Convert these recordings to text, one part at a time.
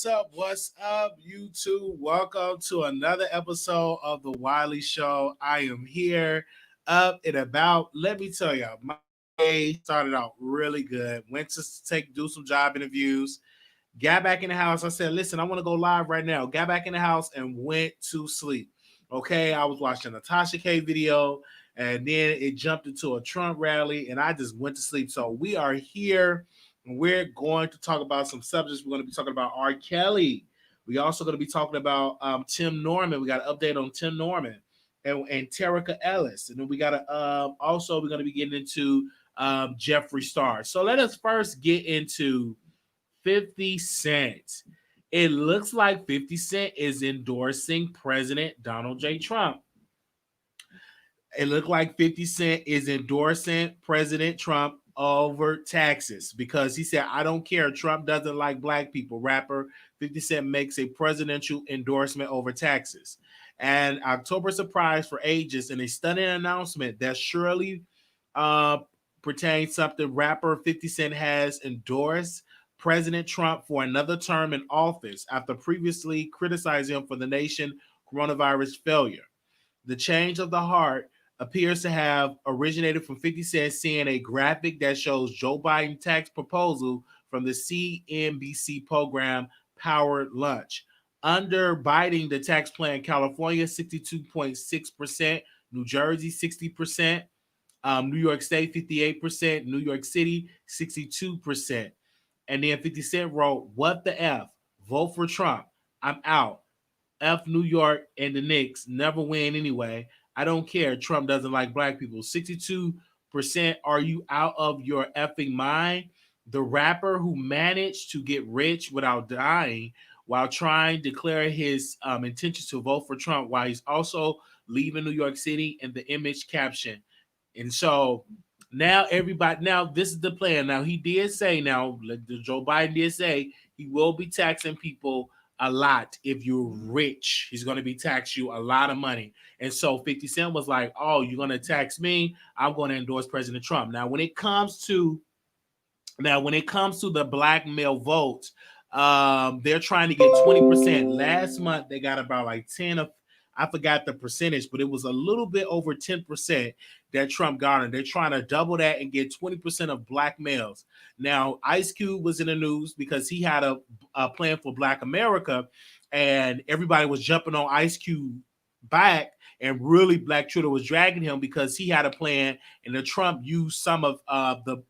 What's up? What's up, YouTube? Welcome to another episode of the Wiley Show. I am here up and about. Let me tell y'all, my day started out really good. Went to do some job interviews. Got back in the house. I said, listen, I want to go live right now. Got back in the house and went to sleep. Okay, I was watching a Tasha K video, and then it jumped into a Trump rally, and I just went to sleep. So we are here. We're going to talk about some subjects. We're going to be talking about R. Kelly. We're also going to be talking about Tim Norman. We got an update on Tim Norman and Terica Ellis. And then we got to also, we're going to be getting into Jeffree Star. So let us first get into 50 Cent. It looks like 50 Cent is endorsing President Donald J. Trump. It looked like 50 Cent is endorsing President Trump over taxes because he said, I don't care. Trump doesn't like black people. Rapper 50 Cent makes a presidential endorsement over taxes. And October surprise for ages in a stunning announcement that surely pertains something. Rapper 50 Cent has endorsed President Trump for another term in office after previously criticizing him for the nation coronavirus failure. The change of the heart appears to have originated from 50 Cent seeing a graphic that shows Joe Biden tax proposal from the CNBC program Power Lunch. Under Biden, the tax plan, California 62.6%, New Jersey 60%, New York State 58%, New York City 62%. And then 50 Cent wrote, what the F? Vote for Trump. I'm out. F New York and the Knicks never win anyway. I don't care. Trump doesn't like black people. 62%. Are you out of your effing mind? The rapper who managed to get rich without dying while trying to declare his intentions to vote for Trump while he's also leaving New York City in the image caption. And so now this is the plan. Now he did say, Joe Biden did say he will be taxing people a lot. If you're rich, he's going to be tax you a lot of money. And so 50 Cent was like, oh, you're going to tax me? I'm going to endorse President Trump. Now, when it comes to the black male vote, they're trying to get 20%. Last month, they got about like 10 of, I forgot the percentage, but it was a little bit over 10% that Trump garnered. They're trying to double that and get 20% of black males. Now, Ice Cube was in the news because he had a plan for Black America, and everybody was jumping on Ice Cube back, and really Black Twitter was dragging him because he had a plan, and the Trump used some of the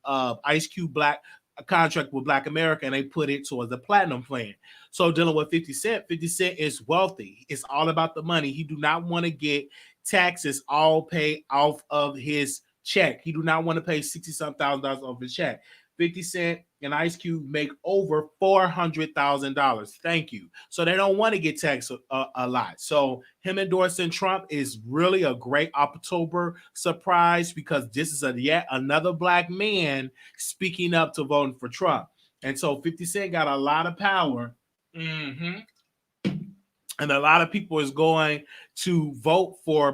Ice Cube black contract with Black America, and they put it towards the platinum plan. So dealing with 50 Cent is wealthy. It's all about the money. He do not want to get taxes all paid off of his check. He do not want to pay $60,000 off his check. 50 Cent and Ice Cube make over $400,000. Thank you. So they don't want to get taxed a lot. So him endorsing Trump is really a great October surprise because this is yet another black man speaking up to voting for Trump. And so 50 Cent got a lot of power. And a lot of people is going to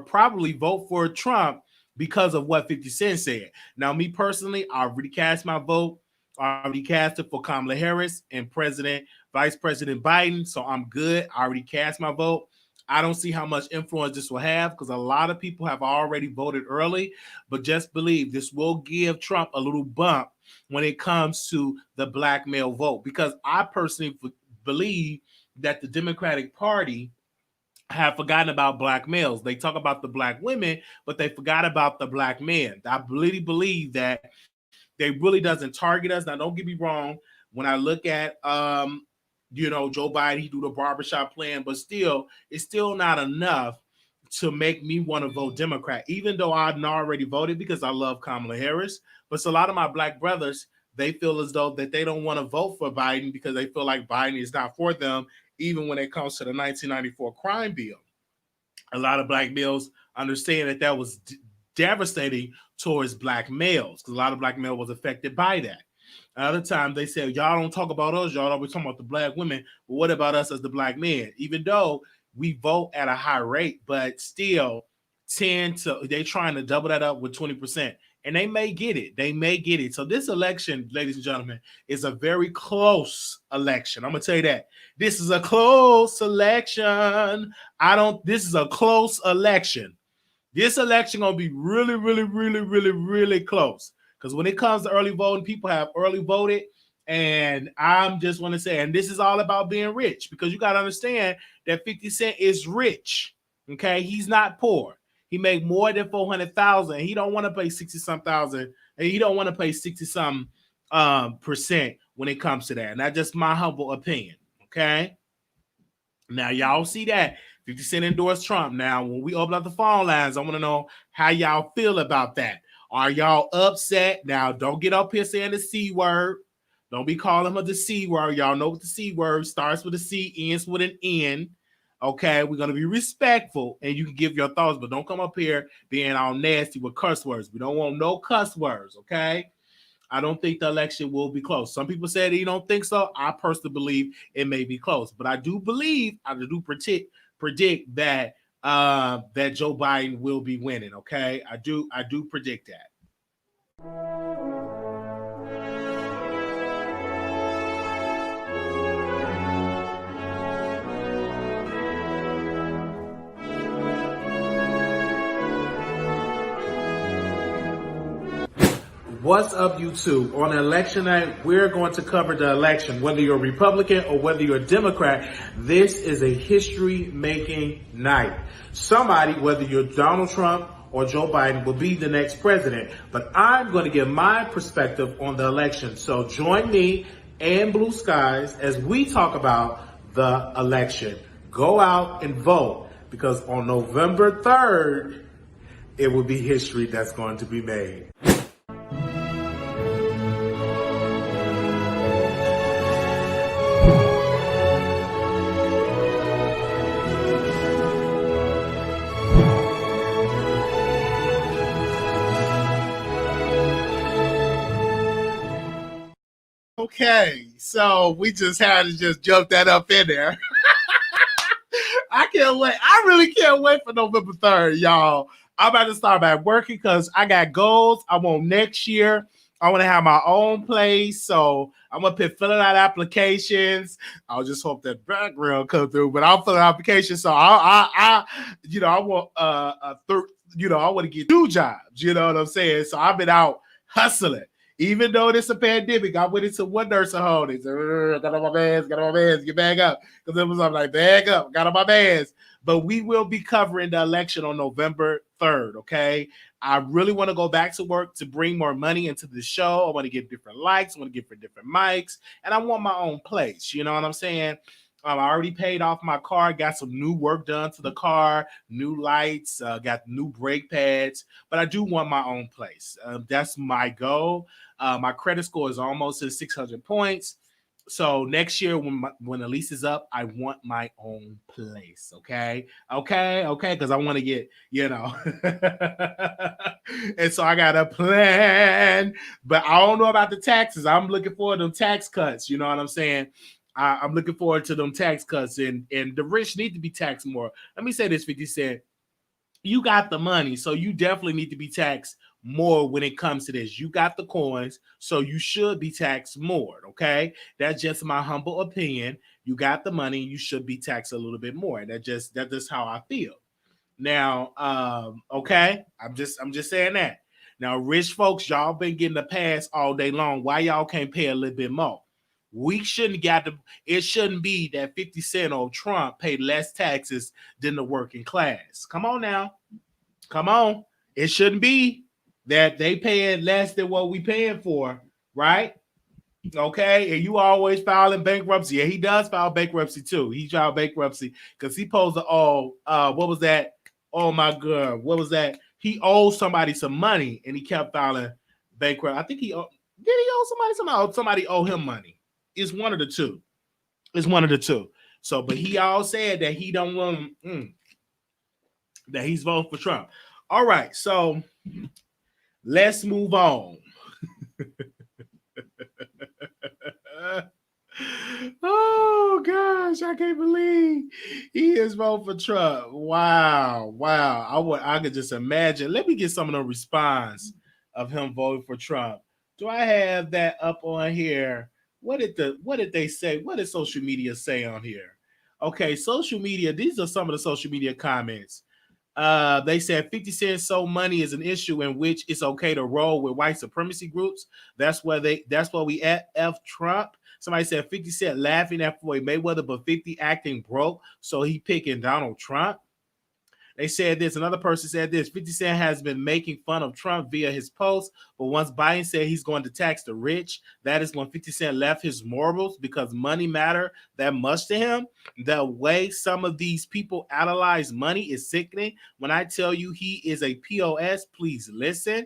probably vote for Trump because of what 50 Cent said. Now, me personally, I already cast my vote. I already cast it for Kamala Harris and Vice President Biden. So I'm good. I already cast my vote. I don't see how much influence this will have because a lot of people have already voted early. But just believe this will give Trump a little bump when it comes to the black male vote. Because I personally believe that the Democratic Party have forgotten about black males. They talk about the black women, but they forgot about the black men. I really believe that they really doesn't target us. Now, don't get me wrong. When I look at, Joe Biden, he do the barbershop plan, but it's still not enough to make me want to vote Democrat, even though I've already voted because I love Kamala Harris. But a lot of my black brothers, they feel as though that they don't want to vote for Biden because they feel like Biden is not for them, even when it comes to the 1994 crime bill. A lot of black males understand that was devastating towards black males because a lot of black males was affected by that. Other times they say, y'all don't talk about us, y'all always talking about the black women, but what about us as the black men? Even though we vote at a high rate, but still they trying to double that up with 20%. and they may get it. They may get it. So this election, ladies and gentlemen, is a very close election. I'm gonna tell you that. This is a close election. This is a close election. This election gonna be really, really, really, really, really close. Because when it comes to early voting, people have early voted. And I'm just want to say, and this is all about being rich, because you got to understand that 50 Cent is rich. Okay, he's not poor. He make more than 400,000. He don't want to pay 60-some thousand, and he don't want to pay 60-some percent when it comes to that. And that's just my humble opinion. Okay. Now y'all see that 50 Cent endorsed Trump. Now, when we open up the phone lines, I want to know how y'all feel about that. Are y'all upset? Now, don't get up here saying the C word. Don't be calling her the C word. Y'all know what the C word starts with a C, ends with an N. Okay, we're going to be respectful, and you can give your thoughts, but don't come up here being all nasty with cuss words. We don't want no cuss words, okay? I don't think the election will be close. Some people say you don't think so. I personally believe it may be close, but I do predict that that Joe Biden will be winning. Okay, I do predict that. What's up, YouTube? On election night, we're going to cover the election. Whether you're a Republican or whether you're a Democrat, this is a history-making night. Somebody, whether you're Donald Trump or Joe Biden, will be the next president. But I'm going to give my perspective on the election. So join me and Blue Skies as we talk about the election. Go out and vote, because on November 3rd, it will be history that's going to be made. Okay, so we just had to just jump that up in there. I can't wait. I really can't wait for November 3rd, y'all. I'm about to start back working because I got goals. I want next year. I want to have my own place. So I'm going to be filling out applications. I'll just hope that background come through, but I'll fill out applications. So I want, I want to get 2 jobs. You know what I'm saying? So I've been out hustling. Even though it's a pandemic, I went into one nursing home. They said, got on my mask, get back up. Because it was, I'm like, bag up, got on my mask. But we will be covering the election on November 3rd, okay? I really want to go back to work to bring more money into the show. I want to get different lights. I want to get for different mics. And I want my own place. You know what I'm saying? I already paid off my car, got some new work done to the car, new lights, got new brake pads, but I do want my own place. That's my goal. My credit score is almost at 600 points. So next year, when the lease is up, I want my own place. Okay. Because I want to get, and so I got a plan, but I don't know about the taxes. I'm looking for them tax cuts. You know what I'm saying? I'm looking forward to them tax cuts, and the rich need to be taxed more. Let me say this, 50 Cent. You got the money, so you definitely need to be taxed more when it comes to this. You got the coins, so you should be taxed more, okay? That's just my humble opinion. You got the money, you should be taxed a little bit more. That's just how I feel. Now, okay, I'm just saying that. Now, rich folks, y'all been getting the pass all day long. Why y'all can't pay a little bit more? We shouldn't it shouldn't be that 50 Cent or Trump paid less taxes than the working class. Come on now. Come on. It shouldn't be that they paying less than what we paying for, right? Okay. And you always filing bankruptcy. Yeah, he does file bankruptcy too. He filed bankruptcy because he posed to what was that? Oh my God. What was that? He owed somebody some money and he kept filing bankrupt. I think did he owe somebody something? Somebody owe him money. It's one of the two. So, but he all said that he don't want that he's voting for Trump. All right, so let's move on. Oh gosh, I can't believe he is voting for Trump. Wow. I could just imagine. Let me get some of the response of him voting for Trump. Do I have that up on here? What did they say? What did social media say on here? Okay, social media. These are some of the social media comments. They said 50 Cent sold money is an issue in which it's okay to roll with white supremacy groups. That's where we at F Trump. Somebody said 50 Cent laughing at Floyd Mayweather, but 50 acting broke, so he picking Donald Trump. They said this. Another person said this. 50 Cent has been making fun of Trump via his posts, but once Biden said he's going to tax the rich, that is when 50 Cent left his morals because money matter that much to him. The way some of these people analyze money is sickening. When I tell you he is a POS, please listen.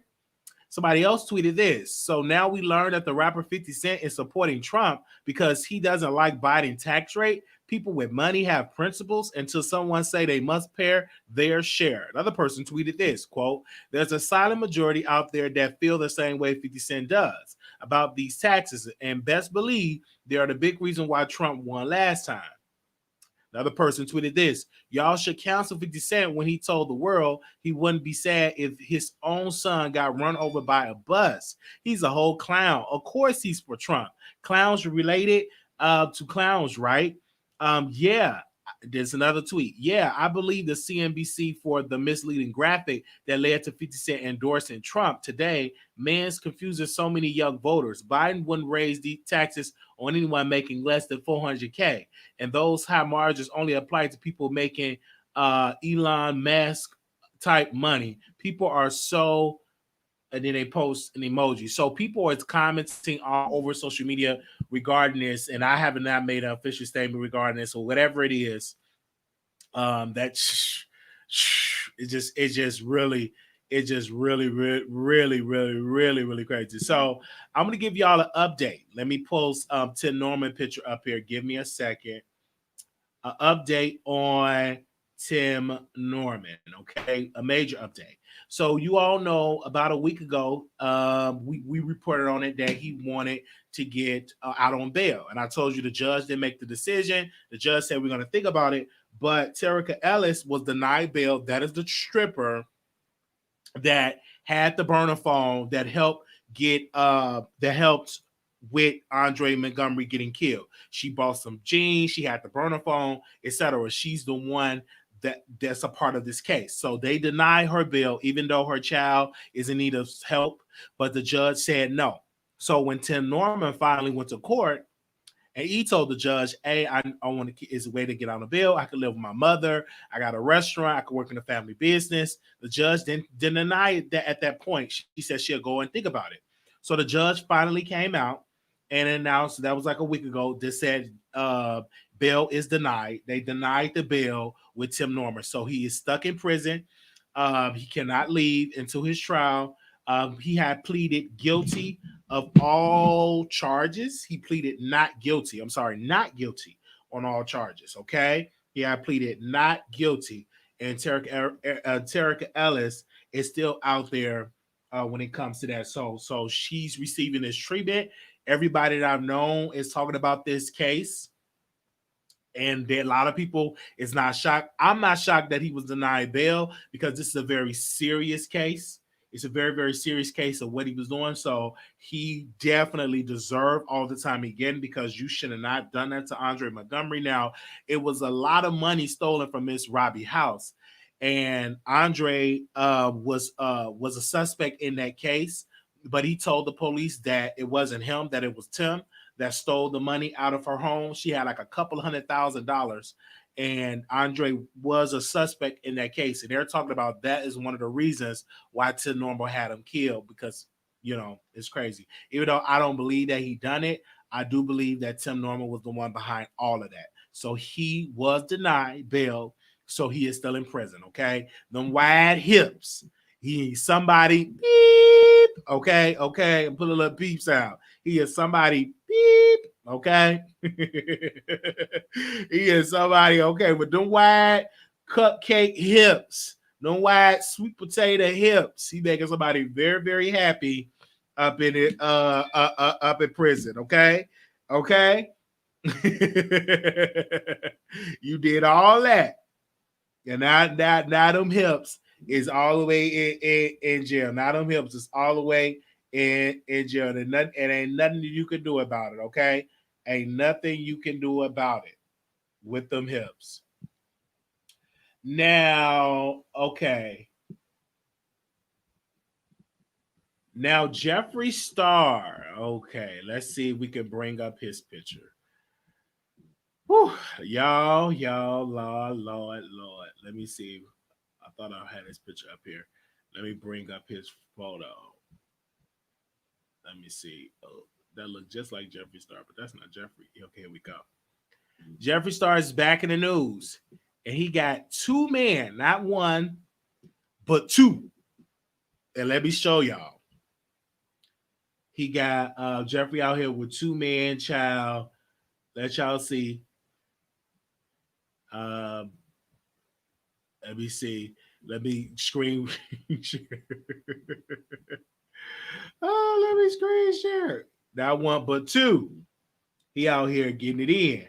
Somebody else tweeted this. So now we learn that the rapper 50 Cent is supporting Trump because he doesn't like Biden's tax rate. People with money have principles until someone say they must pay their share. Another person tweeted this, quote, there's a silent majority out there that feel the same way 50 Cent does about these taxes, and best believe they are the big reason why Trump won last time. Another person tweeted this. Y'all should cancel 50 Cent when he told the world he wouldn't be sad if his own son got run over by a bus. He's a whole clown. Of course he's for Trump. Clowns related to clowns, right? Yeah. There's another tweet. Yeah, I believe the CNBC for the misleading graphic that led to 50 Cent endorsing Trump today. Man's confusing so many young voters. Biden wouldn't raise the taxes on anyone making less than $400K. And those high margins only apply to people making Elon Musk type money. People are so, and then they post an emoji. So people are commenting all over social media regarding this, and I have not made an official statement regarding this, or whatever it is. That it just really crazy. So I'm gonna give y'all an update. Let me post Tim Norman picture up here. Give me a second. An update on Tim Norman. Okay, a major update. So you all know about a week ago, we reported on it that he wanted to get out on bail, and I told you the judge didn't make the decision. The judge said we're going to think about it, but Terica Ellis was denied bail. That is the stripper that had the burner phone that helped with Andre Montgomery getting killed. She bought some jeans, she had the burner phone, etc. She's the one that's a part of this case. So they denied her bail, even though her child is in need of help, but the judge said no. So when Tim Norman finally went to court, and he told the judge, hey, I want to, is a way to get on a bill. I could live with my mother. I got a restaurant. I could work in a family business. The judge didn't deny it that at that point. She said she'll go and think about it. So the judge finally came out and announced, that was like a week ago, that said bail is denied. They denied the bail with Tim Norman. So he is stuck in prison. He cannot leave until his trial. He had pleaded guilty of all charges. He pleaded not guilty. I'm sorry, not guilty on all charges. Okay. He had pleaded not guilty. And Terica Ellis is still out there when it comes to that. So she's receiving this treatment. Everybody that I've known is talking about this case. And a lot of people is not shocked. I'm not shocked that he was denied bail because this is a very serious case. It's a very, very serious case of what he was doing. So he definitely deserved all the time he getting, because you should have not done that to Andre Montgomery. Now, it was a lot of money stolen from Miss Robbie House. And Andre was a suspect in that case, but he told the police that it wasn't him, that it was Tim that stole the money out of her home. She had like a couple $100,000, and Andre was a suspect in that case. And they're talking about that is one of the reasons why Tim Norman had him killed, because, you know, it's crazy. Even though I don't believe that he done it, I do believe that Tim Norman was the one behind all of that. So he was denied bail, so he is still in prison, okay? Them wide hips. He somebody beep, okay, and put a little beep sound. He is somebody beep, okay? He is somebody, okay, with them wide cupcake hips, them wide sweet potato hips. He making somebody very, very happy up in it, up in prison, okay? You did all that. And now them hips is all the way in jail. Not them hips, it's all the way in jail. And nothing, it ain't nothing you can do about it, okay? Ain't nothing you can do about it with them hips. Now, okay. Now, Jeffree Star. Okay, let's see if we can bring up his picture. Whew. Y'all, Lord. Let me see. I thought I had his picture up here. Let me bring up his photo. Let me see. Oh, that looked just like Jeffree Star, but that's not Jeffree. Okay, here we go. Jeffree Star is back in the news, and he got two men, not one, but two. And let me show y'all. He got Jeffree out here with two men, child. Let y'all see. Let me see. Let me screen share. Oh, let me screen share. Not one, but two. He out here getting it in.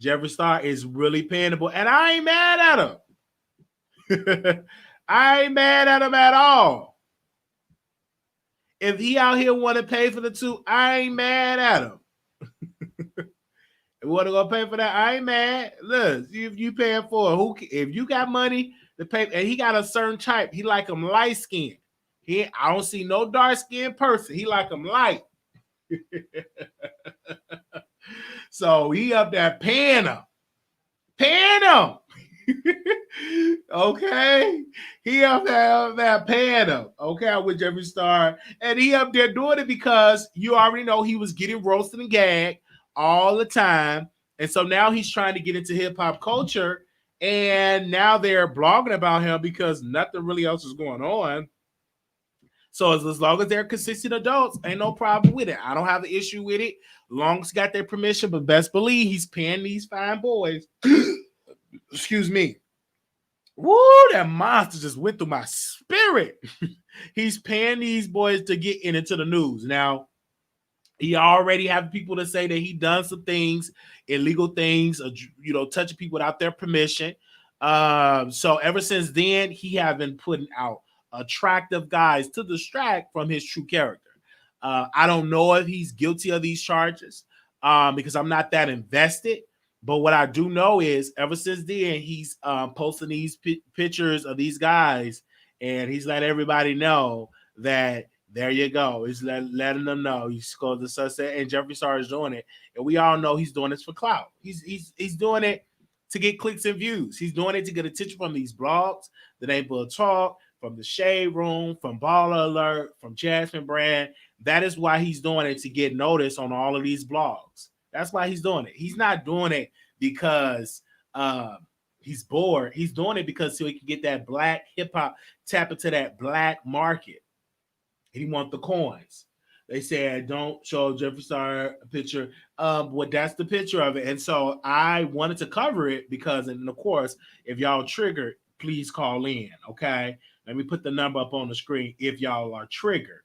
Jeffree Star is really paying the boy, and I ain't mad at him. I ain't mad at him at all. If he out here want to pay for the two, I ain't mad at him. If you want to go pay for that, I ain't mad. Look, if you paying for it, who? If you got money to pay, and he got a certain type, he like him light skinned. I don't see no dark skinned person. He like him light. So he up there paying him. Okay, he up there paying him. Okay, with Jeffree Star, and he up there doing it because you already know he was getting roasted and gagged all the time, and so now he's trying to get into hip hop culture, and now they're blogging about him because nothing really else is going on. So as long as they're consistent adults, ain't no problem with it. I don't have an issue with it. Long as got their permission, but best believe he's paying these fine boys. Excuse me. Woo, that monster just went through my spirit. He's paying these boys to get into the news. Now, he already have people to say that he done some things, illegal things, touching people without their permission. So ever since then, he have been putting out attractive guys to distract from his true character. I don't know if he's guilty of these charges because I'm not that invested. But what I do know is ever since then, he's posting these pictures of these guys, and he's letting everybody know that there you go. He's letting them know he's called the sunset, and Jeffree Star is doing it. And we all know he's doing this for clout. He's doing it to get clicks and views. He's doing it to get attention from these blogs, the Neighborhood Talk, from the Shade Room, from Baller Alert, from Jasmine Brand. That is why he's doing it, to get noticed on all of these blogs. That's why he's doing it. He's not doing it because he's bored. He's doing it because so he can get that black hip hop, tap into that black market. He wants the coins. They said don't show Jeffree Star a picture. Well, that's the picture of it. And so I wanted to cover it because, and of course, if y'all triggered, please call in. Okay. Let me put the number up on the screen if y'all are triggered.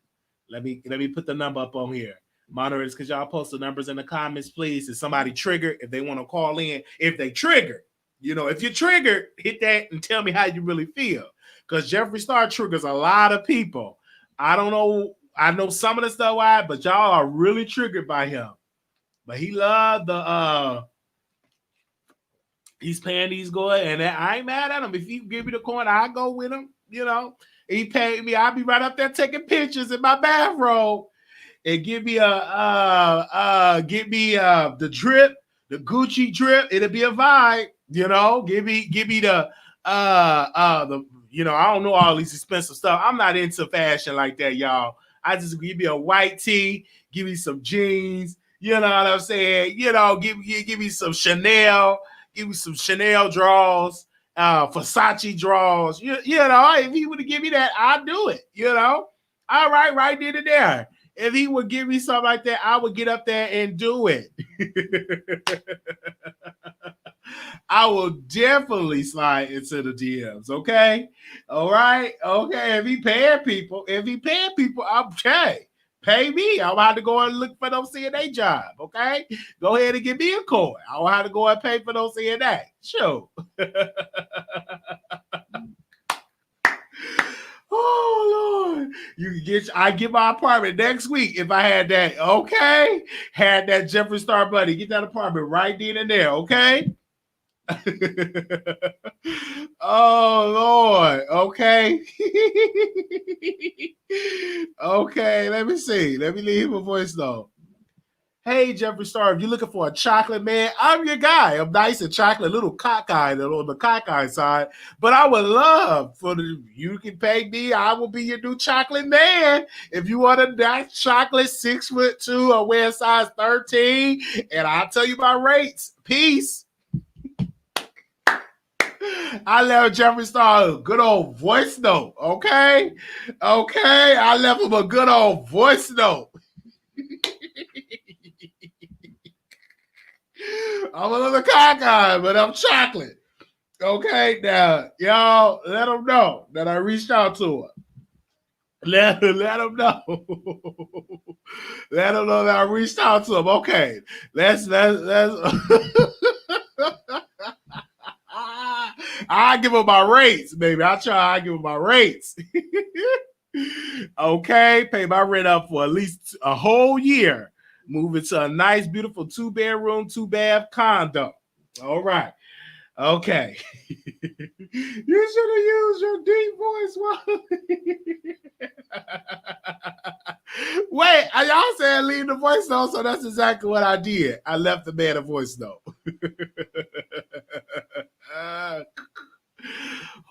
Let me put the number up on here. Moderators, because y'all post the numbers in the comments, please. If somebody triggered, if they want to call in, if they triggered, if you're triggered, hit that and tell me how you really feel. Because Jeffree Star triggers a lot of people. I don't know. I know some of the stuff why, but y'all are really triggered by him. But he loved he's paying these guys, and I ain't mad at him. If he give me the coin, I go with him. He paid me. I'll be right up there taking pictures in my bathrobe. And give me the drip, the Gucci drip. It'll be a vibe, Give me the I don't know all these expensive stuff. I'm not into fashion like that, y'all. I just give me a white tee, give me some jeans. You know what I'm saying? Give me some Chanel, give me some Chanel drawers, Versace drawers. If he would give me that, I'd do it. All right then and there. If he would give me something like that, I would get up there and do it. I will definitely slide into the DMs. Okay. All right. Okay. If he paying people, I'm okay. Pay me. I'll have to go and look for them CNA job. Okay. Go ahead and give me a coin. I'll have to go and pay for those CNA. Sure. Oh Lord, I get my apartment next week if I had that. Okay, had that Jeffree Star buddy. Get that apartment right then and there. Okay. Oh Lord. Okay. Okay. Let me see. Let me leave a voice though. Hey, Jeffree Star, if you're looking for a chocolate man, I'm your guy. I'm nice and chocolate, a little cockeyed on the cockeyed side. But I would love you can pay me. I will be your new chocolate man. If you want a nice chocolate 6'2" or wear size 13, and I'll tell you my rates. Peace. I left Jeffree Star a good old voice note. Okay. I left him a good old voice note. I'm a little cockeyed, but I'm chocolate. Okay, now y'all let them know that I reached out to her. Let them know. Let them know that I reached out to him. Okay, let's. I give him my rates, baby. I give him my rates. Okay, pay my rent up for at least a whole year. Move into a nice, beautiful 2-bedroom, 2-bath condo. All right. Okay. You should have used your deep voice. Wait, y'all said leave the voice note, so that's exactly what I did. I left the man a voice note.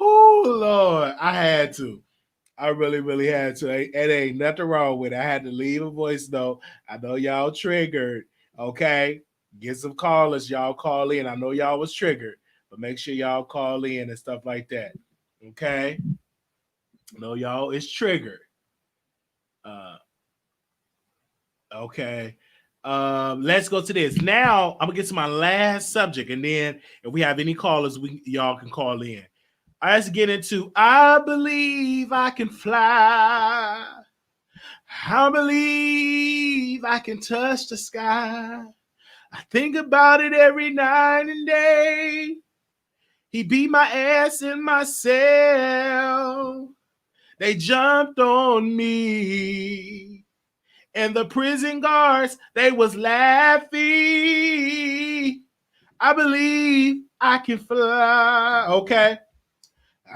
Oh, Lord. I had to. I really, really had to. It ain't nothing wrong with it. I had to leave a voice note. I know y'all triggered. Okay. Get some callers. Y'all call in. I know y'all was triggered, but make sure y'all call in and stuff like that. Okay. I know y'all is triggered. Okay. Let's go to this. Now I'm gonna get to my last subject, and then if we have any callers, y'all can call in. Let's get into I believe I can fly. I believe I can touch the sky. I think about it every night and day. He beat my ass in my cell. They jumped on me. And the prison guards, they was laughing. I believe I can fly. Okay.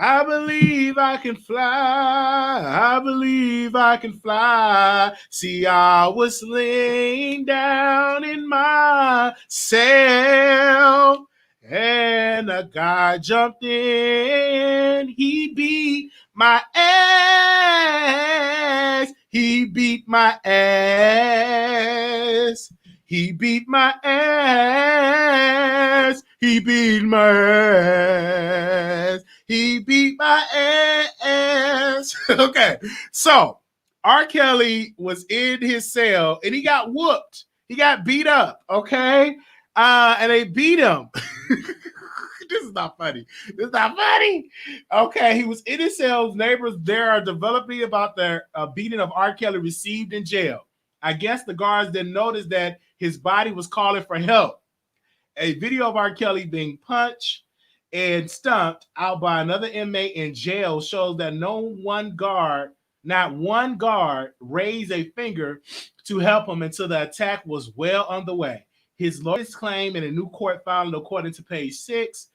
I believe I can fly. I believe I can fly. See, I was laying down in my cell, and a guy jumped in. He beat my ass. He beat my ass. He beat my ass. He beat my ass. He beat my ass. Okay. So R. Kelly was in his cell and he got whooped. He got beat up. Okay. And they beat him. This is not funny. This is not funny. Okay. He was in his cell. Neighbors there are developing about the beating of R. Kelly received in jail. I guess the guards didn't notice that his body was calling for help. A video of R. Kelly being punched and stumped out by another inmate in jail shows that not one guard raised a finger to help him until the attack was well underway. His lawyers claim in a new court filing, according to page 6,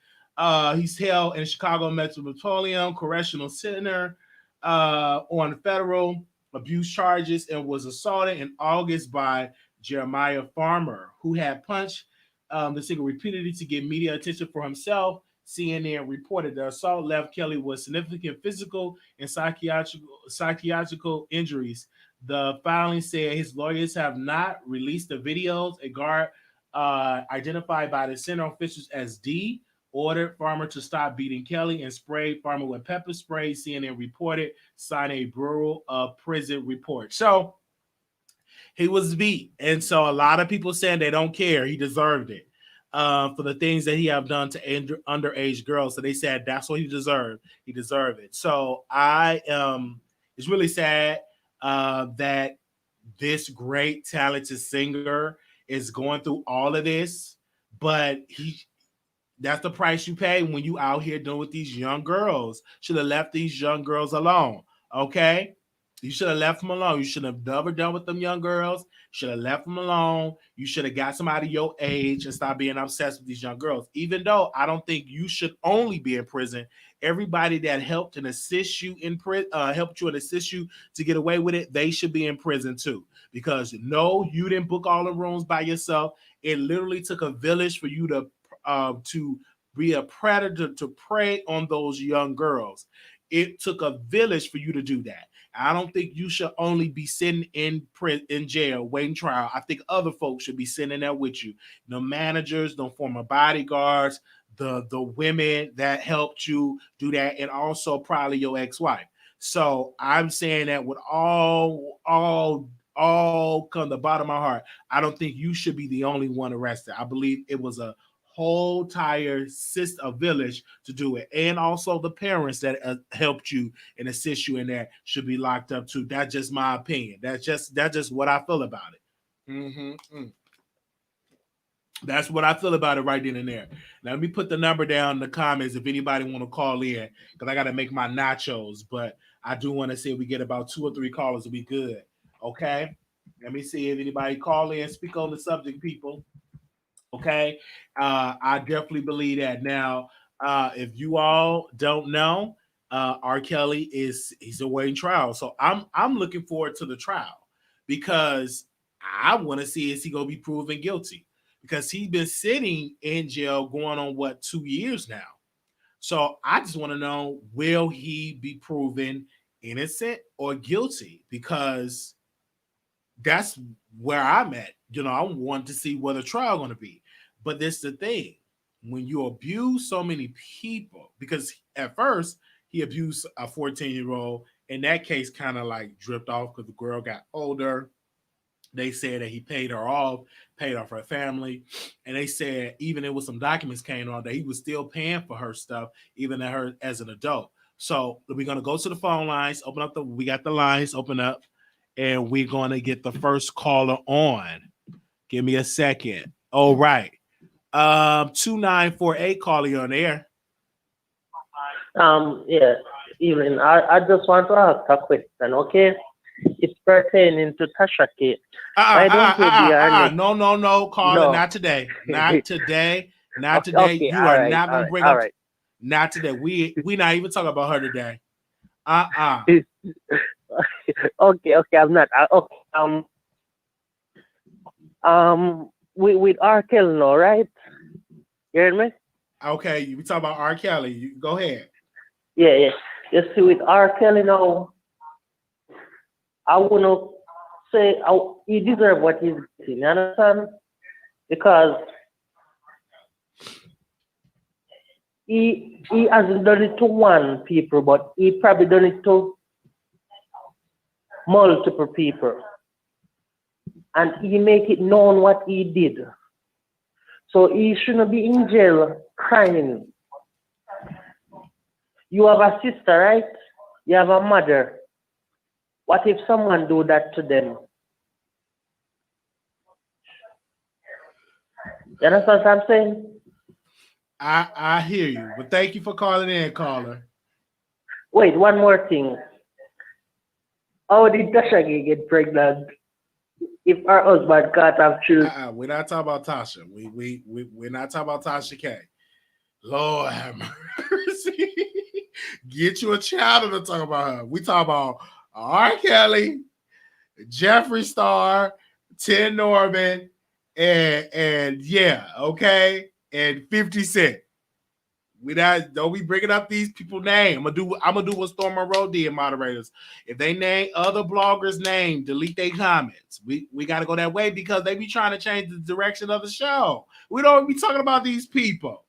he's held in Chicago Metropolitan Correctional Center on federal abuse charges and was assaulted in August by Jeremiah Farmer, who had punched the singer repeatedly to get media attention for himself. CNN reported the assault left Kelly with significant physical and psychiatrical injuries. The filing said his lawyers have not released the videos. A guard identified by the center officials as D ordered Farmer to stop beating Kelly and sprayed Farmer with pepper spray. CNN reported, citing a Bureau of Prison report. So he was beat, and so a lot of people saying they don't care. He deserved it for the things that he have done to underage girls. So they said that's what he deserved. He deserved it. So it's really sad that this great talented singer is going through all of this, but that's the price you pay when you out here doing with these young girls. Should have left these young girls alone. Okay? You should have left them alone. You should have never done with them young girls. Should have left them alone. You should have got somebody your age and stop being obsessed with these young girls. Even though I don't think you should only be in prison, everybody that helped and assist you in prison, helped you and assist you to get away with it, they should be in prison too. Because no, you didn't book all the rooms by yourself. It literally took a village for you to be a predator to prey on those young girls. It took a village for you to do that. I don't think you should only be sitting in jail waiting trial. I think other folks should be sitting there with you. The managers, the former bodyguards, the women that helped you do that, and also probably your ex-wife. So I'm saying that with all come the bottom of my heart, I don't think you should be the only one arrested. I believe it was a whole entire a village to do it, and also the parents that helped you and assist you in that should be locked up too. That's just my opinion. That's just what I feel about it. That's what I feel about it right then and there. Now let me put the number down in the comments if anybody want to call in, because I got to make my nachos. But I do want to say if we get about 2 or 3 callers, it'll be good. Okay. Let me see if anybody call in, speak on the subject, people. Okay. I definitely believe that. Now, if you all don't know, R. Kelly he's awaiting trial. So I'm looking forward to the trial because I want to see is he gonna be proven guilty, because he's been sitting in jail going on 2 years now. So I just want to know, will he be proven innocent or guilty? Because that's where I'm at. I want to see what the trial going to be. But this is the thing. When you abuse so many people, because at first he abused a 14-year-old, in that case kind of like dripped off because the girl got older. They said that he paid off her family. And they said even there was some documents came on that he was still paying for her stuff, even at her as an adult. So we're going to go to the phone lines, we got the lines open up, and we're going to get the first caller on. Give me a second. All right. 2948 calling on air. Yeah, Evelyn, I just want to ask a question, okay? It's pertaining to Tasha K. Why don't you be our next? No, caller, No. not today. Not today. Not today. Okay, You are not going to bring up. right. Not today. We not even talking about her today. Okay, I'm not. Okay, with R. Kelly, now, right? You heard me? Okay, we talk about R. Kelly. Go ahead. Yeah. You see, with R. Kelly now, I wanna say he deserves what he's getting. You understand? Because he hasn't done it to one people, but he probably done it to multiple people, and he make it known what he did. So he shouldn't be in jail crying. You have a sister, right? You have a mother. What if someone do that to them? You understand what I'm saying? I hear you, but thank you for calling in, caller. Wait, one more thing. How did Tasha get pregnant if her husband can't have children? We're not talking about Tasha. We're not talking about Tasha K. Lord have mercy. Get you a child to talk about her. We talk about R. Kelly, Jeffree Star, Tim Norman, and yeah, okay, and 50 Cent. Don't be bringing up these people's names. I'm gonna do what Storm Monroe did, moderators. If they name other bloggers' name, delete their comments. We gotta go that way because they be trying to change the direction of the show. We don't be talking about these people.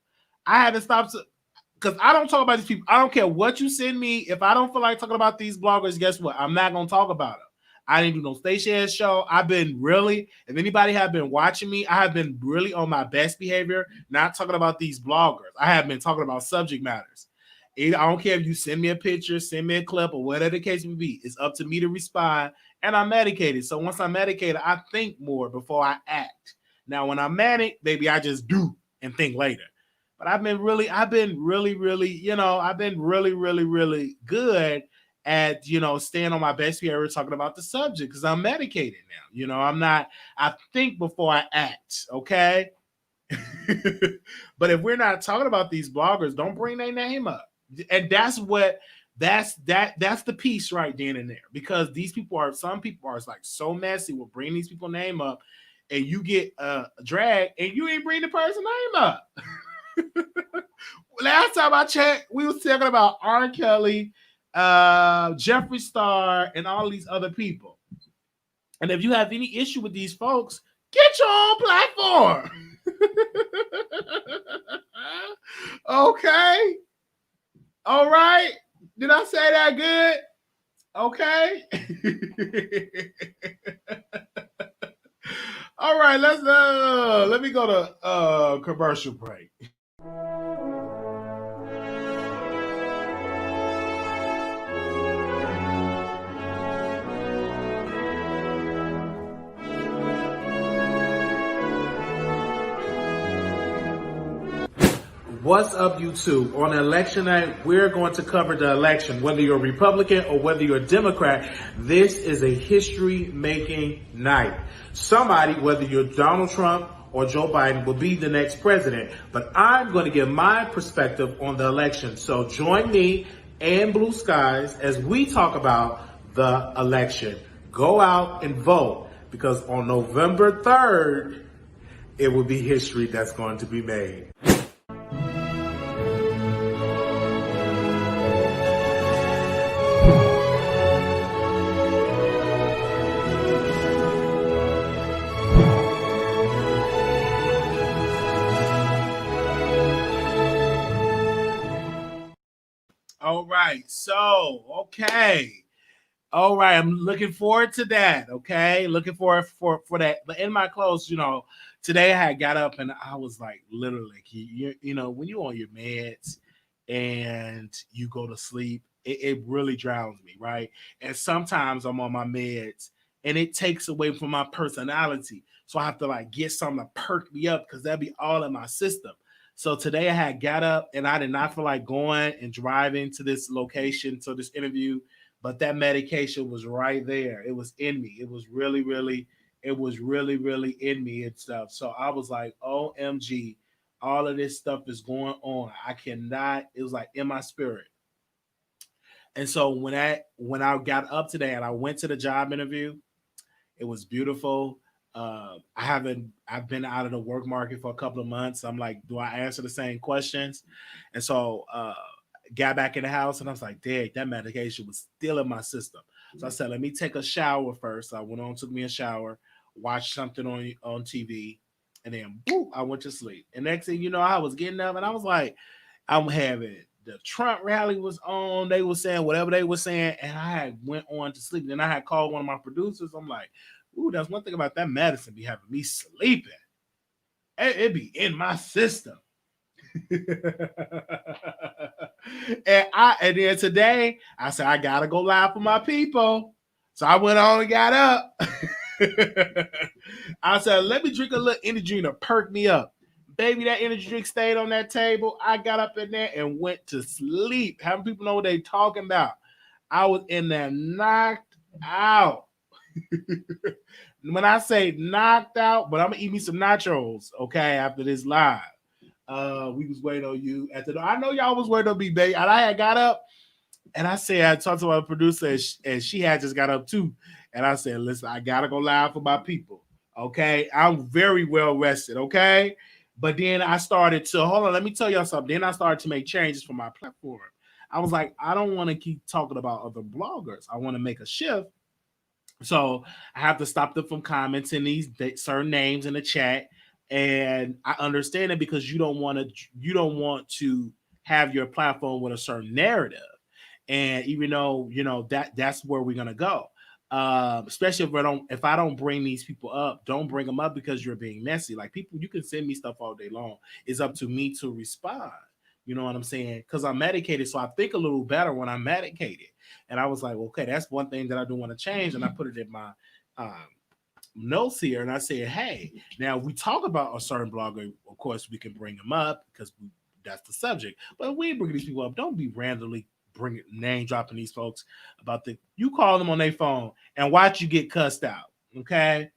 I had to stop because I don't talk about these people. I don't care what you send me. If I don't feel like talking about these bloggers, guess what? I'm not gonna talk about them. I didn't do no station show. I've been really, if anybody have been watching me, I have been really on my best behavior, not talking about these bloggers. I have been talking about subject matters. I don't care if you send me a picture, send me a clip, or whatever the case may be. It's up to me to respond, and I'm medicated. So once I'm medicated, I think more before I act. Now, when I'm manic, baby, I just do and think later. But I've been really, really good at, staying on my best behavior talking about the subject because I'm medicated now. I'm not, I think before I act, okay? But if we're not talking about these bloggers, don't bring their name up. And that's the piece right then and there. Because some people are like so messy with bringing these people name up, and you get drag and you ain't bring the person name up. Last time I checked, we was talking about R. Kelly, Jeffree Star, and all these other people. And if you have any issue with these folks, get your own platform. Okay. All right. Did I say that good? Okay. All right, let me go to commercial break. What's up, YouTube? On election night, we're going to cover the election. Whether you're a Republican or whether you're a Democrat, this is a history-making night. Somebody, whether you're Donald Trump or Joe Biden, will be the next president. But I'm going to give my perspective on the election. So join me and Blue Skies as we talk about the election. Go out and vote, because on November 3rd, it will be history that's going to be made. All right. So, okay. All right. I'm looking forward to that. Okay. Looking forward for that. But in my clothes, today I had got up and I was like, literally, when you're on your meds and you go to sleep, it really drowns me. Right. And sometimes I'm on my meds and it takes away from my personality. So I have to like get something to perk me up because that'd be all in my system. So today I had got up and I did not feel like going and driving to this location, to this interview, but that medication was right there. It was in me. It was really, really, really in me and stuff. So I was like, OMG, all of this stuff is going on. I cannot, it was like in my spirit. And so when I got up today and I went to the job interview, it was beautiful. I've been out of the work market for a couple of months. I'm like, do I answer the same questions? And so got back in the house and I was like, dang, that medication was still in my system. So I said, let me take a shower first. So I went on, took me a shower, watched something on TV, and then boop, I went to sleep. And next thing you know, I was getting up and I was like, I'm having the Trump rally was on. They were saying whatever they were saying, and I had went on to sleep. Then I had called one of my producers. I'm like, ooh, that's one thing about that medicine be having me sleeping. It be in my system. and then today I said I gotta go live for my people. So I went on and got up. I said, let me drink a little energy drink to perk me up. Baby, that energy drink stayed on that table. I got up in there and went to sleep. Having people know what they talking about. I was in there knocked out. When I say knocked out, but I'm gonna eat me some nachos, okay, after this live. We was waiting on you at the door. I know y'all was waiting on me, baby. And I had got up and I said, I talked to my producer and she had just got up too. And I said, listen, I gotta go live for my people. Okay. I'm very well rested, okay? But then I started to hold on, let me tell y'all something. Then I started to make changes for my platform. I was like, I don't want to keep talking about other bloggers. I want to make a shift. So I have to stop them from commenting these certain names in the chat. And I understand it because you don't want to have your platform with a certain narrative. And even though that's where we're gonna go. Especially if I don't bring these people up, don't bring them up because you're being messy. Like people, you can send me stuff all day long. It's up to me to respond. You know what I'm saying? Because I'm medicated, so I think a little better when I'm medicated. And I was like, okay, that's one thing that I do want to change, and I put it in my notes here, and I said, hey, now we talk about a certain blogger. Of course, we can bring them up because that's the subject. But if we bring these people up, don't be randomly bring it, name dropping these folks about you call them on their phone and watch you get cussed out. Okay.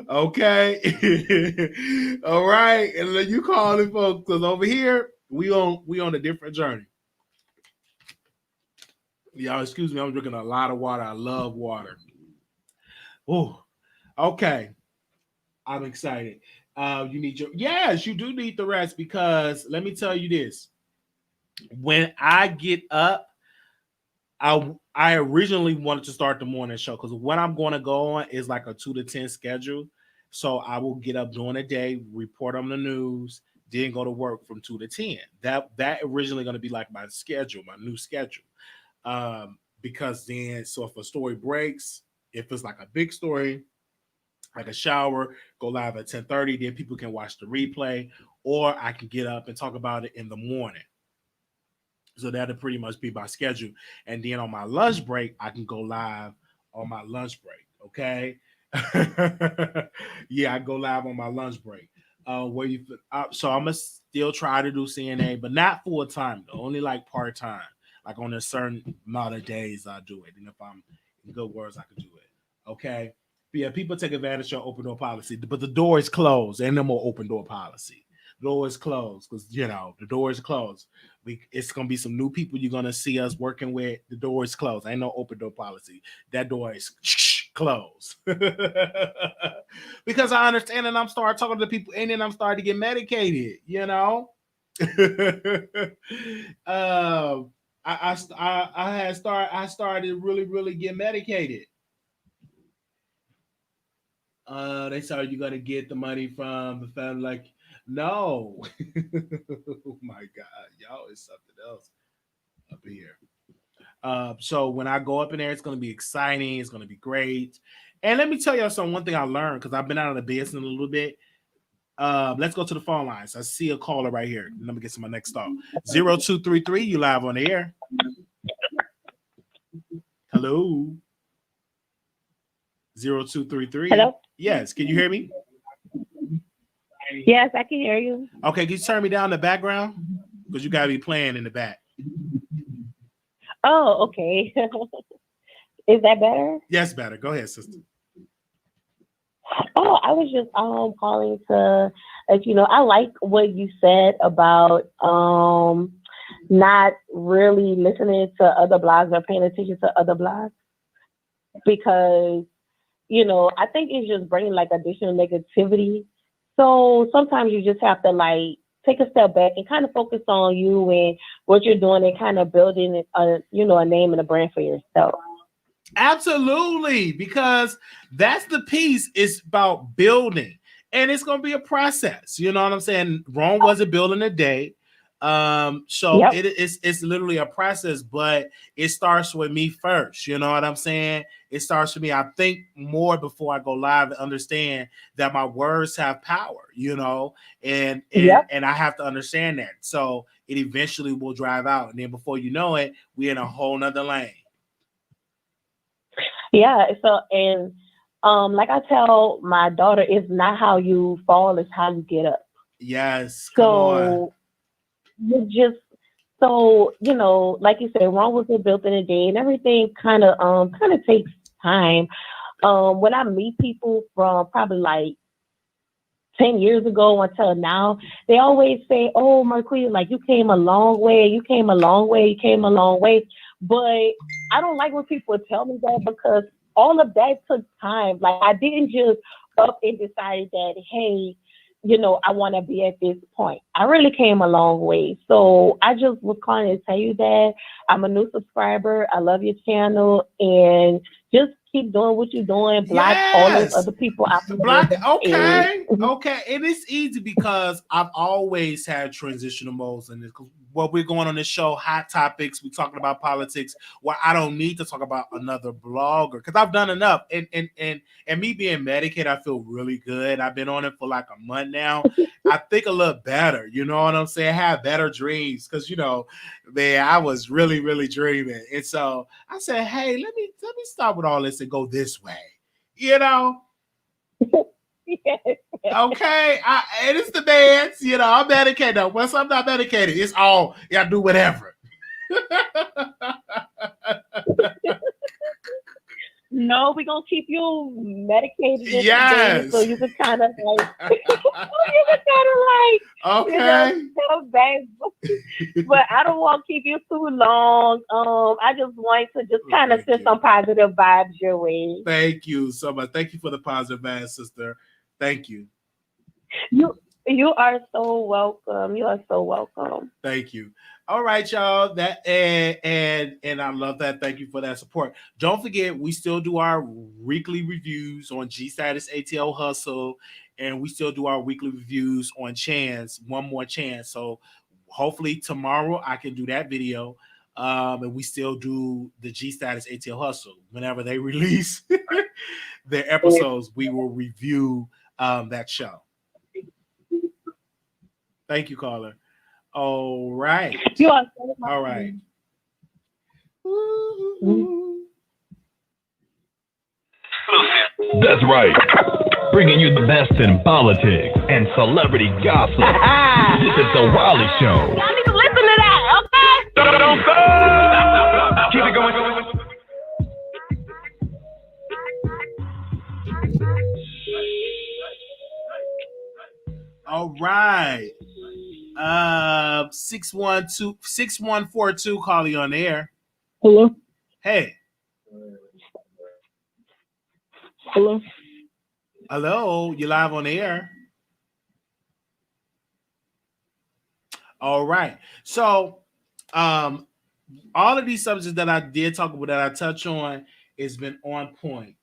Okay. All right. And then you call them folks because over here we on a different journey. Y'all, excuse me, I'm drinking a lot of water. I love water. Oh, okay. I'm excited. You need yes, you do need the rest because let me tell you this. When I get up, I originally wanted to start the morning show because what I'm going to go on is like a 2 to 10 schedule. So I will get up during the day, report on the news, then go to work from 2 to 10. That originally going to be like my schedule, my new schedule. Because then, so if a story breaks, if it's like a big story, like a shower, go live at 10:30, then people can watch the replay, or I can get up and talk about it in the morning. So that'll pretty much be my schedule. And then on my lunch break, I can go live on my lunch break. Okay. Yeah, I go live on my lunch break. So I'm gonna still try to do CNA, but not full time though, only like part time. Like on a certain amount of days I do it. And if I'm in good words, I can do it. Okay. But yeah, people take advantage of open door policy, but the door is closed. Ain't no more open door policy. The door is closed because the door is closed. It's gonna be some new people you're gonna see us working with. The door is closed. Ain't no open door policy. That door is closed. Because I understand and I'm starting talking to people and then I'm starting to get medicated, I started really, really get medicated. They said you're gonna get the money from the family. Like, no. Oh my God, y'all is something else up here. So when I go up in there, it's gonna be exciting. It's gonna be great. And let me tell y'all something. One thing I learned because I've been out of the business a little bit. Let's go to the phone lines. I see a caller right here. Let me get to my next stop. 0233. You live on the air. Hello. 0233. Hello? Yes. Can you hear me? Yes, I can hear you. Okay. Can you turn me down the background? Because you gotta be playing in the back. Oh, okay. Is that better? Yes, better. Go ahead, sister. Oh, I was just calling to let you know I like what you said about not really listening to other blogs or paying attention to other blogs because I think it's just bringing like additional negativity. So sometimes you just have to like take a step back and kind of focus on you and what you're doing and kind of building a name and a brand for yourself. Absolutely, because that's the piece. It's about building, and it's going to be a process. You know what I'm saying? Rome wasn't built in a day. So Yep. it's literally a process, but it starts with me first. You know what I'm saying? It starts with me. I think more before I go live and understand that my words have power. And Yep. I have to understand that. So it eventually will drive out, and then before you know it, we're in a whole nother lane. Yeah. So and like I tell my daughter, it's not how you fall, it's how you get up. Yes, come on. So you just like you said, Rome wasn't built in a day, and everything kind of takes time. When I meet people from probably like 10 years ago until now, they always say, "Oh, Marquis, like you came a long way, you came a long way, you came a long way." But I don't like when people tell me that because all of that took time. Like I didn't just up and decide that, hey, I want to be at this point. I really came a long way. So I just was calling to tell you that I'm a new subscriber. I love your channel and just keep doing what you're doing. Block all those other people out there. Block. Okay. Okay. And it's easy because I've always had transitional modes in this. What we're going on this show, hot topics. We're talking about politics. Where I don't need to talk about another blogger because I've done enough. And me being medicated, I feel really good. I've been on it for like a month now. I think a little better. You know what I'm saying? I have better dreams because man, I was really, really dreaming. And so I said, hey, let me stop with all this and go this way. Yes. Okay, and it's the dance. You know, I'm medicated. Now, once I'm not medicated, it's all y'all do whatever. No, we're gonna keep you medicated just today so Yes. you can kind of like you can kind of like Okay. come back. But I don't want to keep you too long. I just want to just kind of Thank send you. some positive vibes your way. Thank you so much. Thank you for the positive man, sister. Thank you. You are so welcome. You are so welcome. Thank you. All right, y'all. That and I love that. Thank you for that support. Don't forget, we still do our weekly reviews on G Status ATL Hustle, and we still do our weekly reviews on Chance, One More Chance. So hopefully tomorrow I can do that video. And we still do the G Status ATL Hustle. Whenever they release their episodes, we will review that show. Thank you, caller. All right. You are so All right. welcome. That's right. Bringing you the best in politics and celebrity gossip. This is the Wiley Show. Y'all need to listen to that, okay? Don't stop. Keep it going. All right. 6142 call you on the air. Hello? Hey. Hello? Hello. You live on the air. All right. So all of these subjects that I did talk about, that I touch on, has been on point.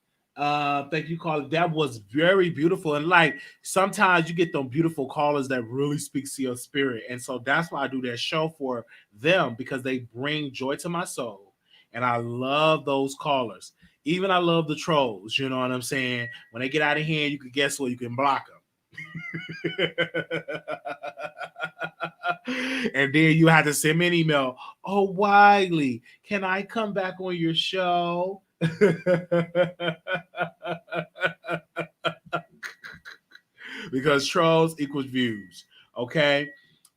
Thank you, caller. That was very beautiful. And like sometimes you get them beautiful callers that really speaks to your spirit. And so that's why I do that show for them, because they bring joy to my soul. And I love those callers. Even I love the trolls, you know what I'm saying? When they get out of hand, you can guess what, you can block them. And then you have to send me an email. Oh, Wiley, can I come back on your show? Because trolls equals views. Okay.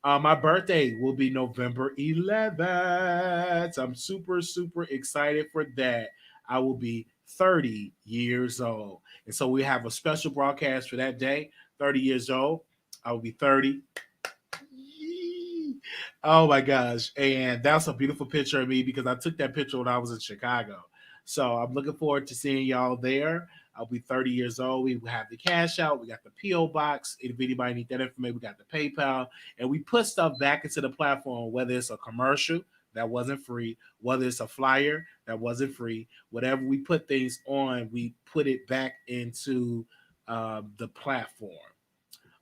My birthday will be November 11th. I'm super, super excited for that. I will be 30 years old. And so we have a special broadcast for that day. 30 years old. I will be 30. Oh my gosh. And that's a beautiful picture of me because I took that picture when I was in Chicago. So I'm looking forward to seeing y'all there. I'll be 30 years old. We have the cash out. We got the P.O. box. If anybody need that information, we got the PayPal. And we put stuff back into the platform, whether it's a commercial that wasn't free, whether it's a flyer that wasn't free, whatever we put things on, we put it back into the platform.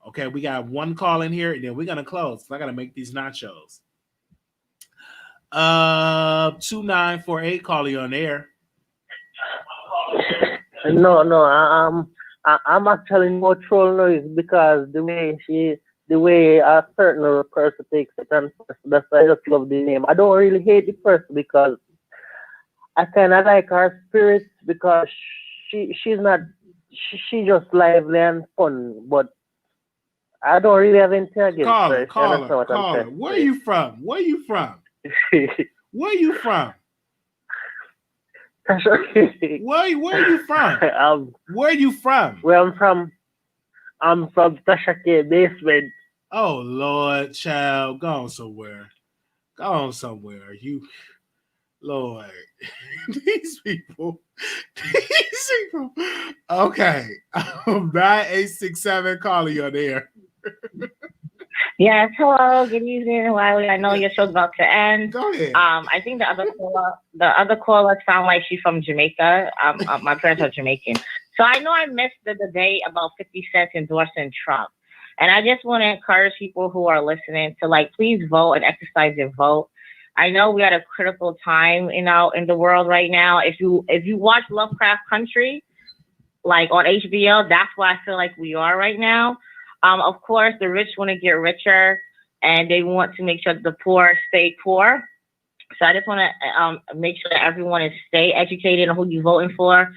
Okay, we got one call in here, and then we're gonna close. So I gotta make these nachos. 2948 call you on air. No, I'm actually no troll noise because the way a certain person takes it, and that's why I just love the name. I don't really hate the person because I kind of like her spirit because she's not she just lively and fun, but I don't really have anything against her. If you understand what I'm Caller. saying. Where are you from? Where are you from? Where are you from? Where are you from? Where are you from? Where I'm from Tasha K basement. Oh Lord, child, go on somewhere. Go on somewhere. You, Lord, these people. Okay, 9867 calling you on there. Yes, hello, good evening, Wiley. I know your show's about to end. Go ahead. I think the other caller sound like she's from Jamaica. My parents are Jamaican, so I know I missed the debate about 50 Cent endorsing Trump, and I just want to encourage people who are listening to please vote and exercise your vote. I know we are at a critical time in the world right now. If you watch Lovecraft Country, like on HBO, that's where I feel like we are right now. Of course, the rich want to get richer, and they want to make sure that the poor stay poor. So I just want to make sure that everyone is stay educated on who you're voting for.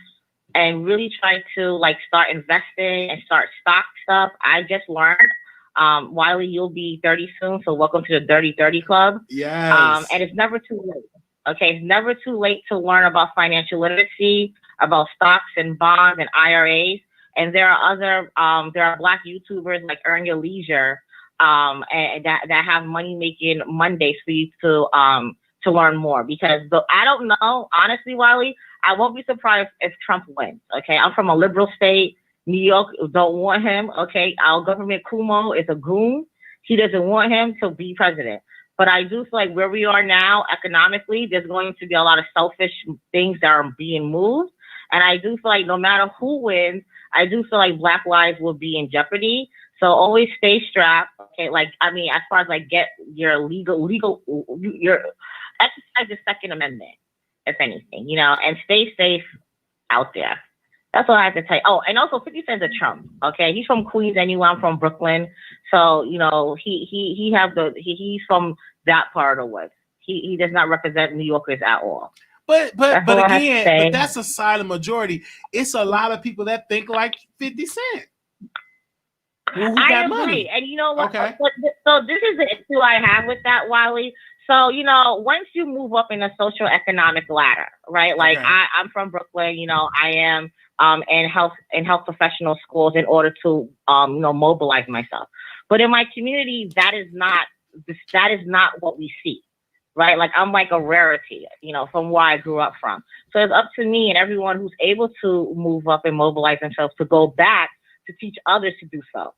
and really try to like start investing and start stock stuff. I just learned. Wiley, you'll be 30 soon, so welcome to the Dirty 30 Club. Yes. And it's never too late. Okay, it's never too late to learn about financial literacy, about stocks and bonds and IRAs. And there are Black YouTubers like Earn Your Leisure, and that have money making Mondays for you to learn more. Because I don't know, honestly, Wiley, I won't be surprised if Trump wins. Okay, I'm from a liberal state. New York don't want him. Okay, our government Cuomo is a goon. He doesn't want him to be president. But I do feel like where we are now economically, there's going to be a lot of selfish things that are being moved. And I do feel like no matter who wins, I do feel like Black lives will be in jeopardy. So always stay strapped. Okay, like I mean, as far as like get your your exercise the Second Amendment, if anything, and stay safe out there. That's all I have to tell you. Oh, and also 50 Cent's a Trump. Okay, he's from Queens anyway. I'm from Brooklyn, so he's from that part of the West. He does not represent New Yorkers at all. But again, that's a silent majority. It's a lot of people that think like 50 Cent. I agree, money? And you know what? Okay. So this is the issue I have with that, Wiley. So, once you move up in a social economic ladder, right? Like okay. I'm from Brooklyn, I am in health professional schools in order to mobilize myself. But in my community, that is not what we see. Right? Like I'm like a rarity, from where I grew up from. So it's up to me and everyone who's able to move up and mobilize themselves to go back to teach others to do so.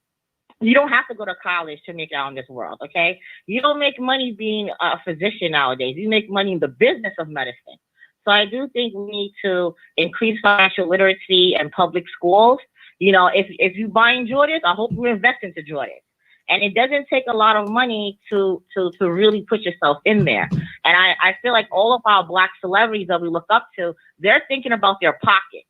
You don't have to go to college to make it out in this world, okay? You don't make money being a physician nowadays. You make money in the business of medicine. So I do think we need to increase financial literacy and public schools. If you buying Jordans, I hope you invest into Jordans. And it doesn't take a lot of money to really put yourself in there. And I feel like all of our Black celebrities that we look up to, they're thinking about their pockets,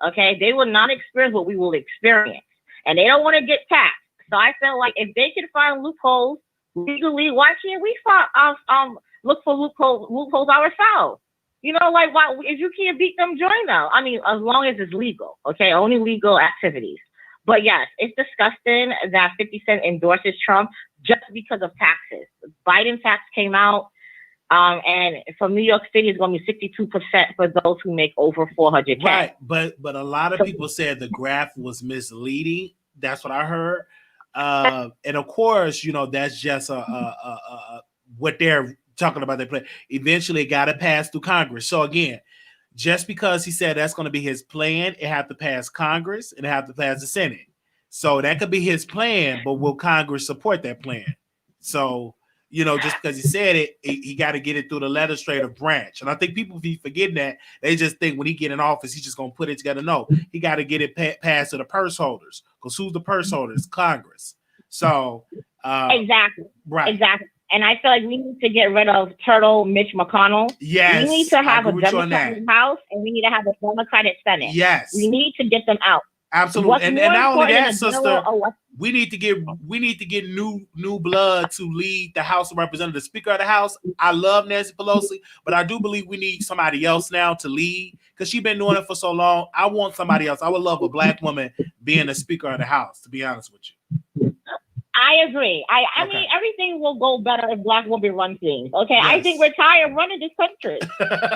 okay? They will not experience what we will experience. And they don't want to get taxed. So I feel like if they can find loopholes legally, why can't we look for loopholes ourselves? Like why, if you can't beat them, join them. I mean, as long as it's legal, okay? Only legal activities. But yes, it's disgusting that 50 Cent endorses Trump just because of taxes. Biden tax came out, and from New York City, it's going to be 62% for those who make over $400K. Right, but a lot of people said the graph was misleading. That's what I heard. And of course, that's just what they're talking about. They play. Eventually, it got to pass through Congress. So again, just because he said that's going to be his plan, it have to pass Congress and it have to pass the Senate. So that could be his plan, but will Congress support that plan? So, just because he said it, he got to get it through the legislative branch. And I think people be forgetting that. They just think when he get in office, he's just going to put it together. No, he got to get it passed to the purse holders, because who's the purse holders? Congress. So exactly. Right. Exactly. And I feel like we need to get rid of Turtle Mitch McConnell. Yes. We need to have a Democratic House and we need to have a Democratic Senate. Yes. We need to get them out. Absolutely. And not only that, sister, we need to get new blood to lead the House of Representatives. Speaker of the House, I love Nancy Pelosi, but I do believe we need somebody else now to lead, because she's been doing it for so long. I want somebody else. I would love a Black woman being the Speaker of the House, to be honest with you. I agree. I mean, everything will go better if Black women run things. Okay, yes. I think we're tired of running this country.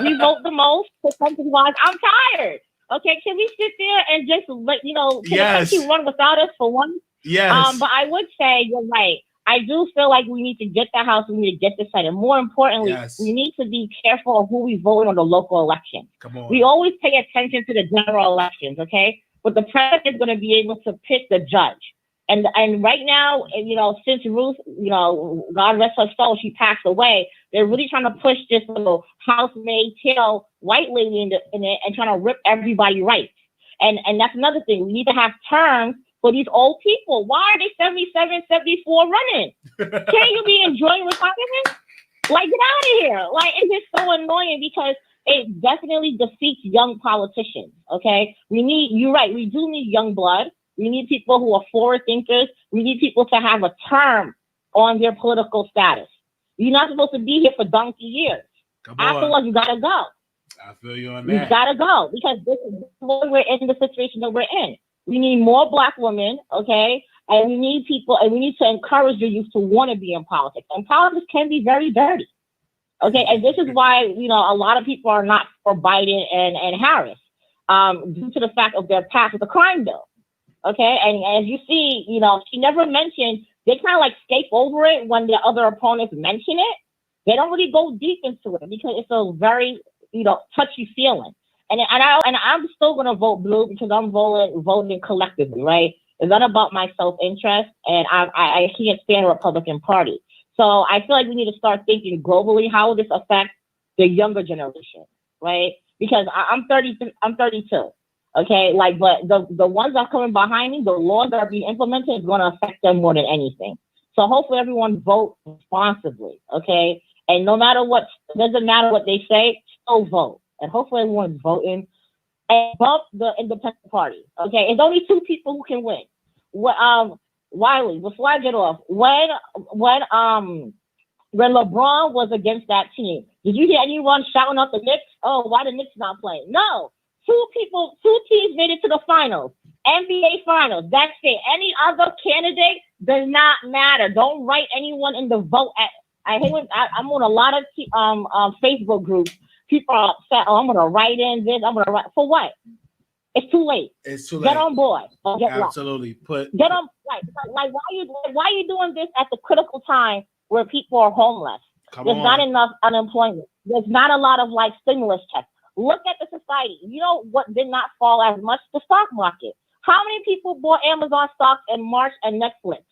We vote the most percentage-wise. I'm tired. Okay, can we sit there and just let can the country run without us for once? Yes. But I would say you're right. I do feel like we need to get the House. We need to get the Senate. More importantly, we need to be careful of who we vote on the local election. Come on. We always pay attention to the general elections, okay? But the president is going to be able to pick the judge. And right now, since Ruth, God rest her soul, she passed away, they're really trying to push this little housemaid tail white lady in it and trying to rip everybody rights. And that's another thing. We need to have terms for these old people. Why are they 77, 74 running? Can't you be enjoying retirement? Like, get out of here. Like, it's just so annoying because it definitely defeats young politicians, okay? You're right, we do need young blood. We need people who are forward thinkers. We need people to have a term on their political status. You're not supposed to be here for donkey years. Afterwards, you gotta go. I feel you on We that. gotta go because this is why we're in the situation that we're in. We need more Black women, okay? And we need people, and we need to encourage the youth to want to be in politics. And politics can be very dirty, okay? And this is why, a lot of people are not for Biden and Harris, due to the fact of their past with the crime bill, okay? And as you see, she never mentioned, they kind of like skip over it when the other opponents mention it. They don't really go deep into it because it's a very, touchy feeling. And I'm still gonna vote blue because I'm voting collectively, right? It's not about my self-interest, and I can't stand the Republican Party. So I feel like we need to start thinking globally. How will this affect the younger generation, right? Because I'm 32. Okay, but the ones that are coming behind me, the laws that are being implemented is going to affect them more than anything. So hopefully everyone vote responsibly, okay? And no matter what, doesn't matter what they say, still vote. And hopefully everyone's voting and bump the independent party, okay? It's only two people who can win. Wiley, before I get off, when LeBron was against that team, did you hear anyone shouting out the Knicks? Oh, why the Knicks not playing? No. Two teams made it to the finals, NBA finals. That's it. Any other candidate does not matter. Don't write anyone in the vote. I'm on a lot of Facebook groups. People are upset. Oh, I'm gonna write in this. I'm gonna write for what? It's too late. It's too late. Get on board. Or get Absolutely. Get on. Like why are you doing this at the critical time where people are homeless? There's not enough unemployment. There's not a lot of stimulus checks. Look at the society. You know what did not fall as much? The stock market. How many people bought Amazon stocks in March and Netflix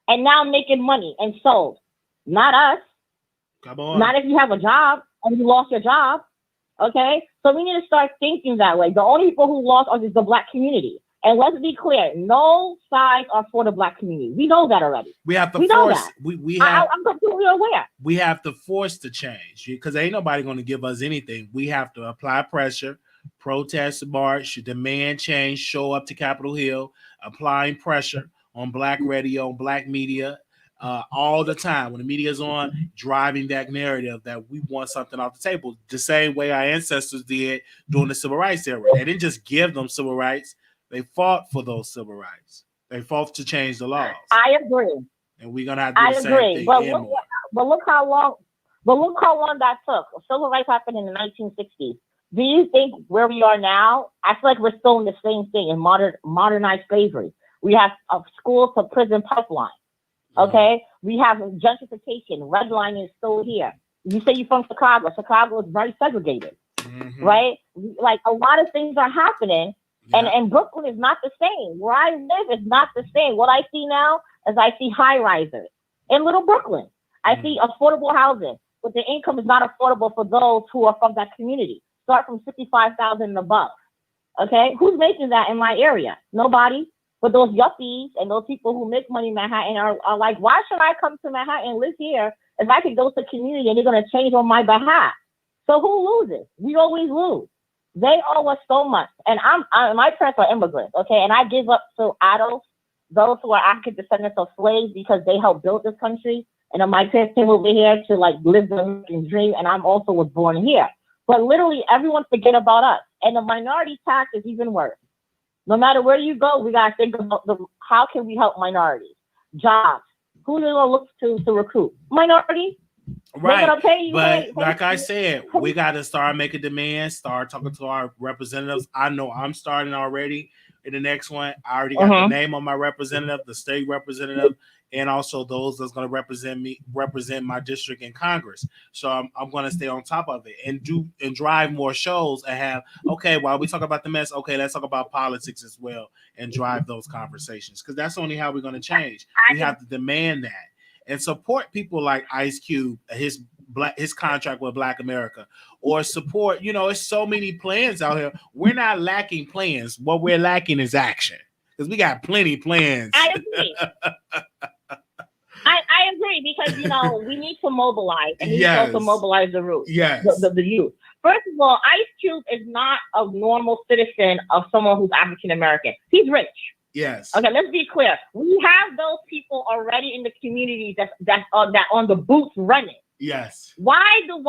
and now making money and sold? Not us. Come on. Not if you have a job and you lost your job. Okay? So we need to start thinking that way. The only people who lost are just the Black community. And let's be clear, no sides are for the Black community. We know that already. We have to force. I'm completely aware. We have to force the change because ain't nobody going to give us anything. We have to apply pressure, protest, march, demand change, show up to Capitol Hill, applying pressure on Black radio, Black media, all the time. When the media's on, driving that narrative that we want something off the table, the same way our ancestors did during the civil rights era. They didn't just give them civil rights. They fought for those civil rights. They fought to change the laws. I agree. And we're gonna have to do the same thing. But look how long that took. Civil rights happened in the 1960s. Do you think where we are now? I feel like we're still in the same thing in modernized slavery. We have a school to prison pipeline. Okay, we have gentrification. Redlining is still here. You say you're from Chicago. Chicago is very segregated, right? Like a lot of things are happening. Yeah. And Brooklyn is not the same. Where I live is not the same. What I see now is I see high risers in Little Brooklyn. I see affordable housing, but the income is not affordable for those who are from that community. Start from $65,000 and above. Okay, who's making that in my area? Nobody. But those yuppies and those people who make money in Manhattan are like, why should I come to Manhattan and live here if I could go to the community and they're going to change on my behalf? So who loses? We always lose. They owe us so much. And my parents are immigrants, okay? And I give up to adults, those who are African descendants of slaves, because they helped build this country. And then my parents came over here to live the American dream, and I'm also was born here. But literally everyone forget about us. And the minority tax is even worse. No matter where you go, we gotta think about how can we help minorities? Jobs. Who do we look to recruit? Minority. Right, but like I said, we got to start making demands, start talking to our representatives. I know I'm starting already in the next one. I already got the name on my representative, the state representative, and also those that's going to represent my district in Congress. So I'm going to stay on top of it and drive more shows and have, while we talk about the mess, let's talk about politics as well and drive those conversations, because that's only how we're going to change. We have to demand that. And support people like Ice Cube, his contract with Black America, or support, it's so many plans out here. We're not lacking plans. What we're lacking is action, because we got plenty plans. I agree. I agree, because, we need to mobilize, and we need to also mobilize the youth. Yes. The youth. First of all, Ice Cube is not a normal citizen of someone who's African American. He's rich. Yes. Okay, let's be clear. We have those people already in the communities that on the boots running. Yes. Why does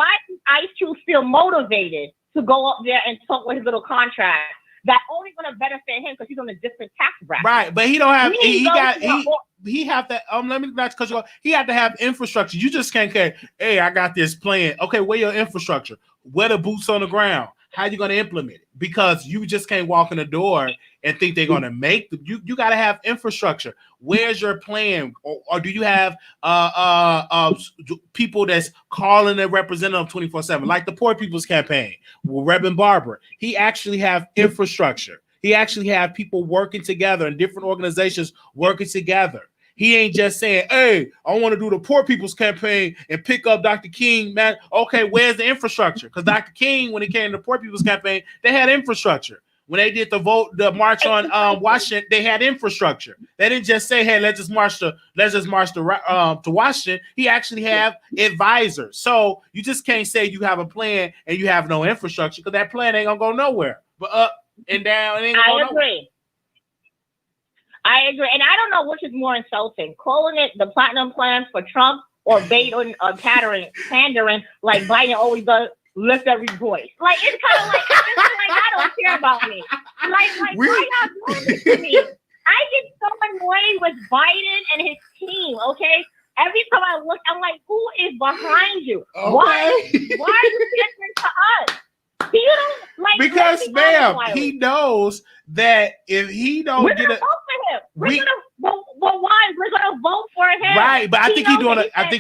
Ice Cube feel motivated to go up there and talk with his little contract that only going to benefit him because he's on a different tax bracket. Right, but he don't have. He have to. Let me not because he have to have infrastructure. You just can't say, "Hey, I got this plan." Okay, where your infrastructure? Where the boots on the ground? How you going to implement it? Because you just can't walk in the door and think they're going to make the, you got to have infrastructure. Where's your plan? Or do you have people that's calling their representative 24/7, like the Poor People's Campaign with Reverend Barber? He actually have infrastructure. He actually have people working together and different organizations working together. He ain't just saying, "Hey, I want to do the Poor People's Campaign and pick up Dr. King." Man, okay, where's the infrastructure? Because Dr. King, when he came to the Poor People's Campaign, they had infrastructure. When they did the march on Washington, they had infrastructure. They didn't just say, "Hey, let's just march to Washington." He actually have advisors. So you just can't say you have a plan and you have no infrastructure because that plan ain't gonna go nowhere. But up and down, it ain't gonna go nowhere. I agree. And I don't know which is more insulting, calling it the platinum plan for Trump or baiting or pandering like Biden always does, lift every voice. Like, it's kind of like, I don't care about me. Like why y'all doing this to me? I get so annoyed with Biden and his team, okay? Every time I look, I'm like, who is behind you? Okay. Why are you listening to us? You don't like because, ma'am, he knows that if he don't we're get gonna vote for him. We're gonna vote. Well, why? We're gonna vote for him. Right, but I think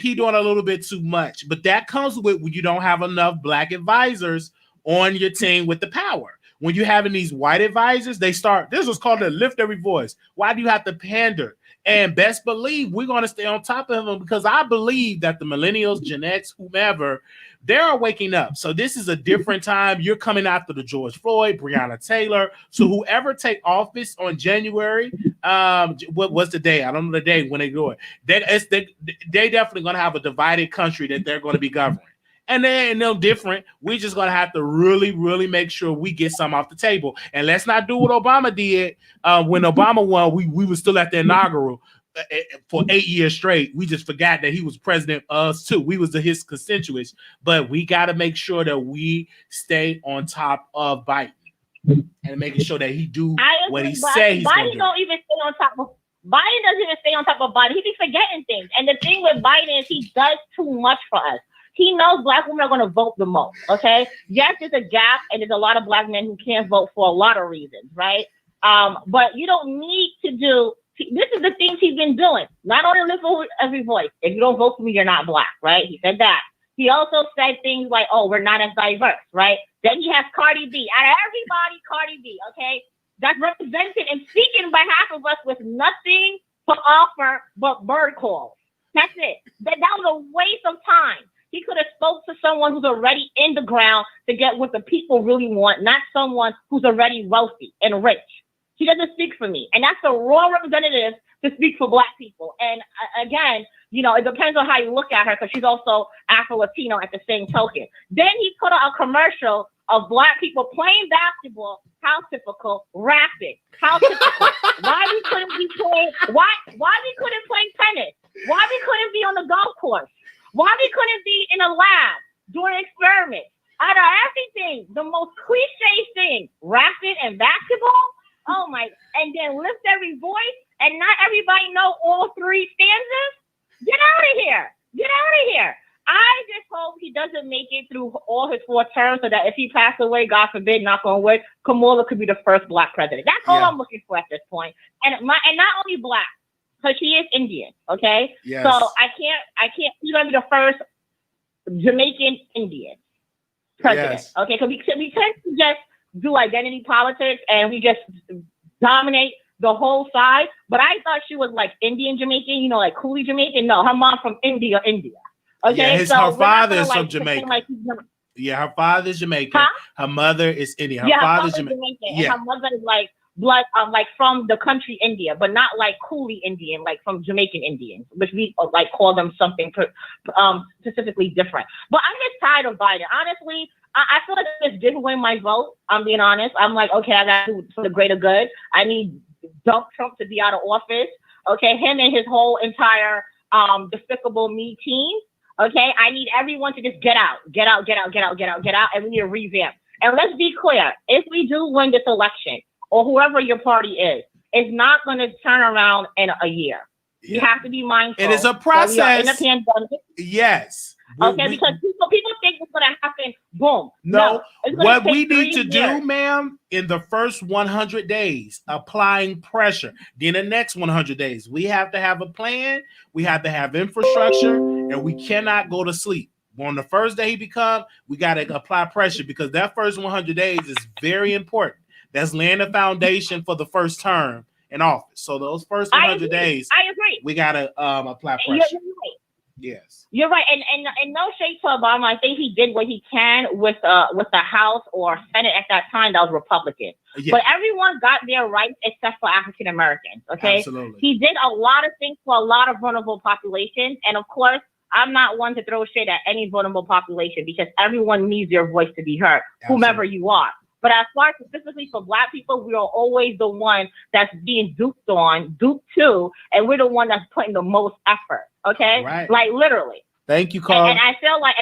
he's doing a little bit too much. But that comes with when you don't have enough black advisors on your team with the power. When you're having these white advisors, they start. This was called a lift every voice. Why do you have to pander? And best believe we're going to stay on top of them because I believe that the millennials, Gen X, whomever, they're waking up. So this is a different time. You're coming after the George Floyd, Breonna Taylor. So whoever take office on January, what's the day? I don't know the day when they do it. They definitely going to have a divided country that they're going to be governing. And they ain't no different. We're just going to have to really, really make sure we get some off the table. And let's not do what Obama did. When Obama won, we were still at the inaugural for 8 years straight. We just forgot that he was president of us too. We was his constituents. But we got to make sure that we stay on top of Biden and making sure that he do what he say he's going to do. Don't even stay on top of Biden. Doesn't even stay on top of Biden. He be forgetting things. And the thing with Biden is he does too much for us. He knows black women are going to vote the most, okay? Yes, there's a gap, and there's a lot of black men who can't vote for a lot of reasons, right? But you don't need to do, this is the things he's been doing. Not only lift every voice. If you don't vote for me, you're not black, right? He said that. He also said things like, "Oh, we're not as diverse," right? Then he has Cardi B. Out of everybody, Cardi B, okay? That's represented and speaking on behalf of us with nothing to offer but bird calls. That's it. That was a waste of time. He could have spoke to someone who's already in the ground to get what the people really want, not someone who's already wealthy and rich. He doesn't speak for me. And that's the wrong representative to speak for black people. And again, you know, it depends on how you look at her because she's also Afro-Latino at the same token. Then he put out a commercial of black people playing basketball. How typical, rapping. How typical. Why we couldn't play tennis? Why we couldn't be on the golf course? Why we couldn't be in a lab doing experiments? Out of everything, the most cliche thing, rapping and basketball. Oh my! And then lift every voice, and not everybody know all three stanzas. Get out of here! Get out of here! I just hope he doesn't make it through all his 4 terms, so that if he passes away, God forbid, knock on wood, Kamala could be the first black president. That's all I'm looking for at this point. And not only black. Because she is Indian, okay? Yes. So I can't, she's going to be the first Jamaican Indian president, okay? Because we tend to just do identity politics and we just dominate the whole side. But I thought she was like Indian Jamaican, you know, like Coolie Jamaican. No, her mom from India. Okay, her father is from Jamaica. Her father is Jamaican. Huh? Her mother is Indian. Her father's Jamaican. And her mother is like blood, like from the country India, but not like Coolie Indian, like from Jamaican Indians, which we like call them something specifically different. But I'm just tired of Biden. Honestly, I feel like this didn't win my vote. I'm being honest. I'm like, okay, I got to do it for the greater good. I need Trump to be out of office. Okay, him and his whole entire despicable me team. Okay, I need everyone to just get out, and we need a revamp. And let's be clear, if we do win this election, or whoever your party is, it's not going to turn around in a year. Yeah. You have to be mindful. It is a process. We are in a pandemic. Yes. Okay, because people think it's going to happen, boom. No, what we need to do, ma'am, in the first 100 days, applying pressure. Then the next 100 days, we have to have a plan. We have to have infrastructure, and we cannot go to sleep. On the first day he become, we got to apply pressure because that first 100 days is very important. That's laying the foundation for the first term in office. So those first 100 days, I agree. We got to apply pressure. You're right. Yes, you're right, and no shade to Obama. I think he did what he can with the House or Senate at that time. That was Republican, but everyone got their rights except for African Americans. Okay, absolutely. He did a lot of things for a lot of vulnerable populations, and of course, I'm not one to throw shade at any vulnerable population because everyone needs their voice to be heard, whomever you are. But as far as specifically for Black people, we are always the one that's being duped to, and we're the one that's putting the most effort. Okay, right. Like literally. Thank you, Carl. And I feel like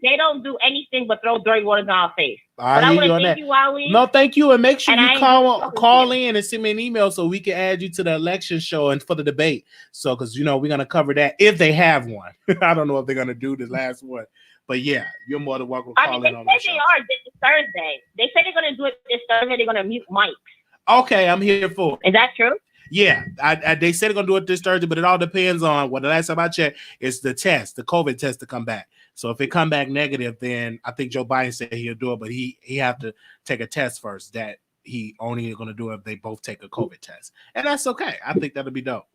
they don't do anything but throw dirty water in our face. But I want to thank you, Wiley. No, thank you, and make sure you call in and send me an email so we can add you to the election show and for the debate. So, because we're gonna cover that if they have one. I don't know if they're gonna do the last one. But yeah, you're more than welcome to call in on the show. They are this Thursday. They said they're going to do it this Thursday. They're going to mute mics. Okay, I'm here for it. Is that true? Yeah, they said they're going to do it this Thursday, but it all depends on the last time I checked, it's the COVID test to come back. So if it come back negative, then I think Joe Biden said he'll do it, but he have to take a test first that he only going to do it if they both take a COVID test. And that's okay. I think that'll be dope.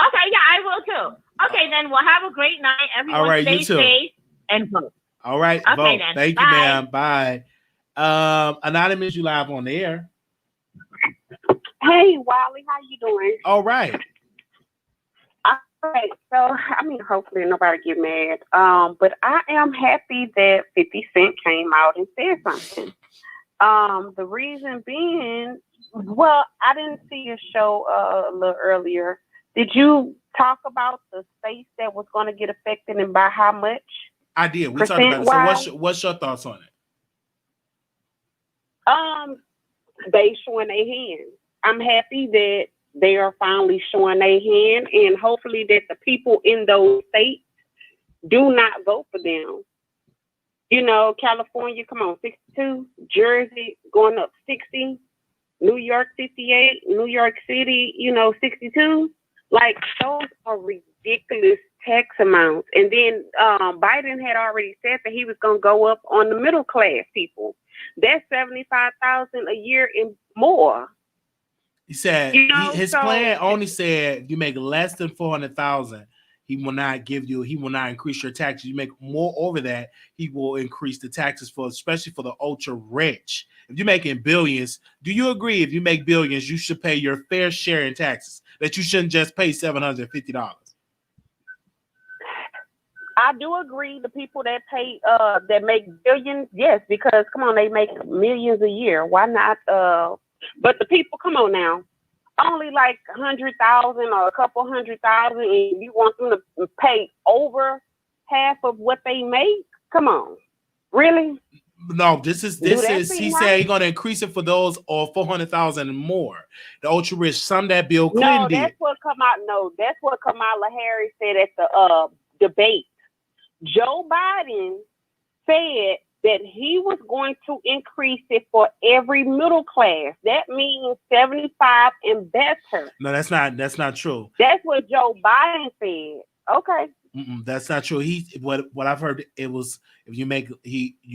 Okay, yeah, I will too. Okay, then we'll have a great night. Everyone stay safe and vote. All right, okay, vote. Then. Thank you, ma'am. Bye. Anonymous, you live on the air. Hey, Wiley, how you doing? All right. All right. So, hopefully nobody get mad. But I am happy that 50 Cent came out and said something. The reason being, well, I didn't see your show a little earlier. Did you talk about the states that was going to get affected and by how much? I did. We talked about it. So what's your thoughts on it? They showing their hand. I'm happy that they are finally showing their hand, and hopefully that the people in those states do not vote for them. California, come on, 62. Jersey going up 60. New York 58. New York City, 62. Like, those are ridiculous tax amounts. And then Biden had already said that he was going to go up on the middle class people. That's $75,000 a year and more. He said his plan only said if you make less than $400,000, he will not increase your taxes. You make more over that, he will increase the taxes especially for the ultra rich. If you're making billions, do you agree if you make billions, you should pay your fair share in taxes? That you shouldn't just pay $750? I do agree. The people that pay that make billions, yes, because come on, they make millions a year. Why not? But the people, come on now, only like 100,000 or a couple 100,000, and you want them to pay over half of what they make? Come on, really? No, this is he said he's going to increase it for those or 400,000 and more. The ultra rich, some that Bill Clinton did. That's what Kamala Harris said at the debate. Joe Biden said that he was going to increase it for every middle class. That means 75 and better. No, that's not true. That's what Joe Biden said. Okay. That's not true. What I've heard, it was if you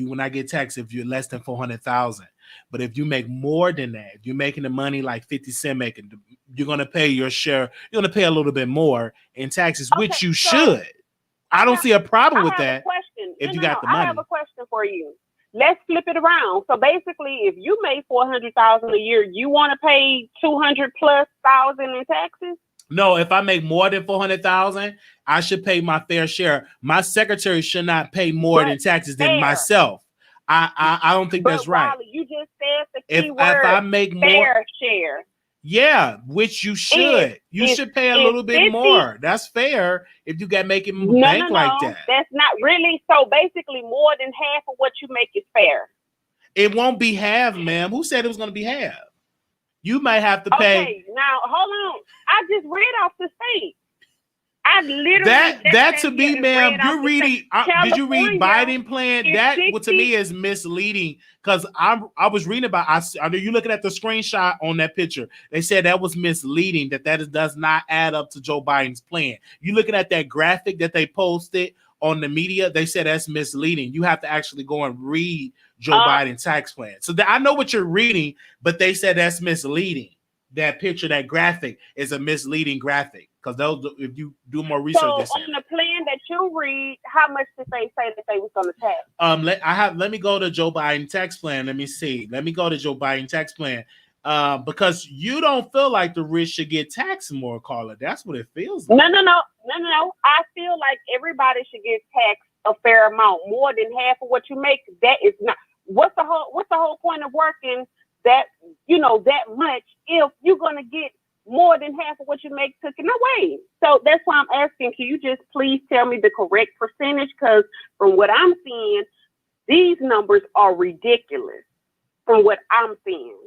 will not get taxed if you're less than 400,000. But if you make more than that, if you're making the money like 50 Cent making, you're gonna pay your share. You're gonna pay a little bit more in taxes, which you should. I don't see a problem with that. If you got the money, I have a question for you. Let's flip it around. So basically, if you make 400,000 a year, you want to pay 200,000+ in taxes? No, if I make more than 400,000, I should pay my fair share. My secretary should not pay more in taxes than myself. I don't think that's right. Wiley, you just said the key word. If I make fair share. Yeah, which you should. You should pay a little bit 50, more. That's fair if you got making bank like that. That's not really. So basically, more than half of what you make is fair. It won't be half, ma'am. Who said it was going to be half? You might have to pay. Okay, now hold on. I just read off the state. I literally that to me, ma'am. You're reading. Did you read Biden plan? That 60, to me is misleading because I was reading about. I know you looking at the screenshot on that picture. They said that was misleading. That does not add up to Joe Biden's plan. You looking at that graphic that they posted on the media? They said that's misleading. You have to actually go and read Joe Biden's tax plan. So I know what you're reading, but they said that's misleading. That picture, that graphic is a misleading graphic. Because if you do more research, so on the plan that you read, how much did they say that they was going to tax? Let me go to Joe Biden tax plan. Let me see. Let me go to Joe Biden tax plan. Because you don't feel like the rich should get taxed more, Carla. That's what it feels like. No. I feel like everybody should get taxed a fair amount, more than half of what you make. That is not. What's the whole point of working that that much if you're going to get more than half of what you make taken away? So that's why I'm asking, can you just please tell me the correct percentage? Because from what I'm seeing, these numbers are ridiculous from what I'm seeing.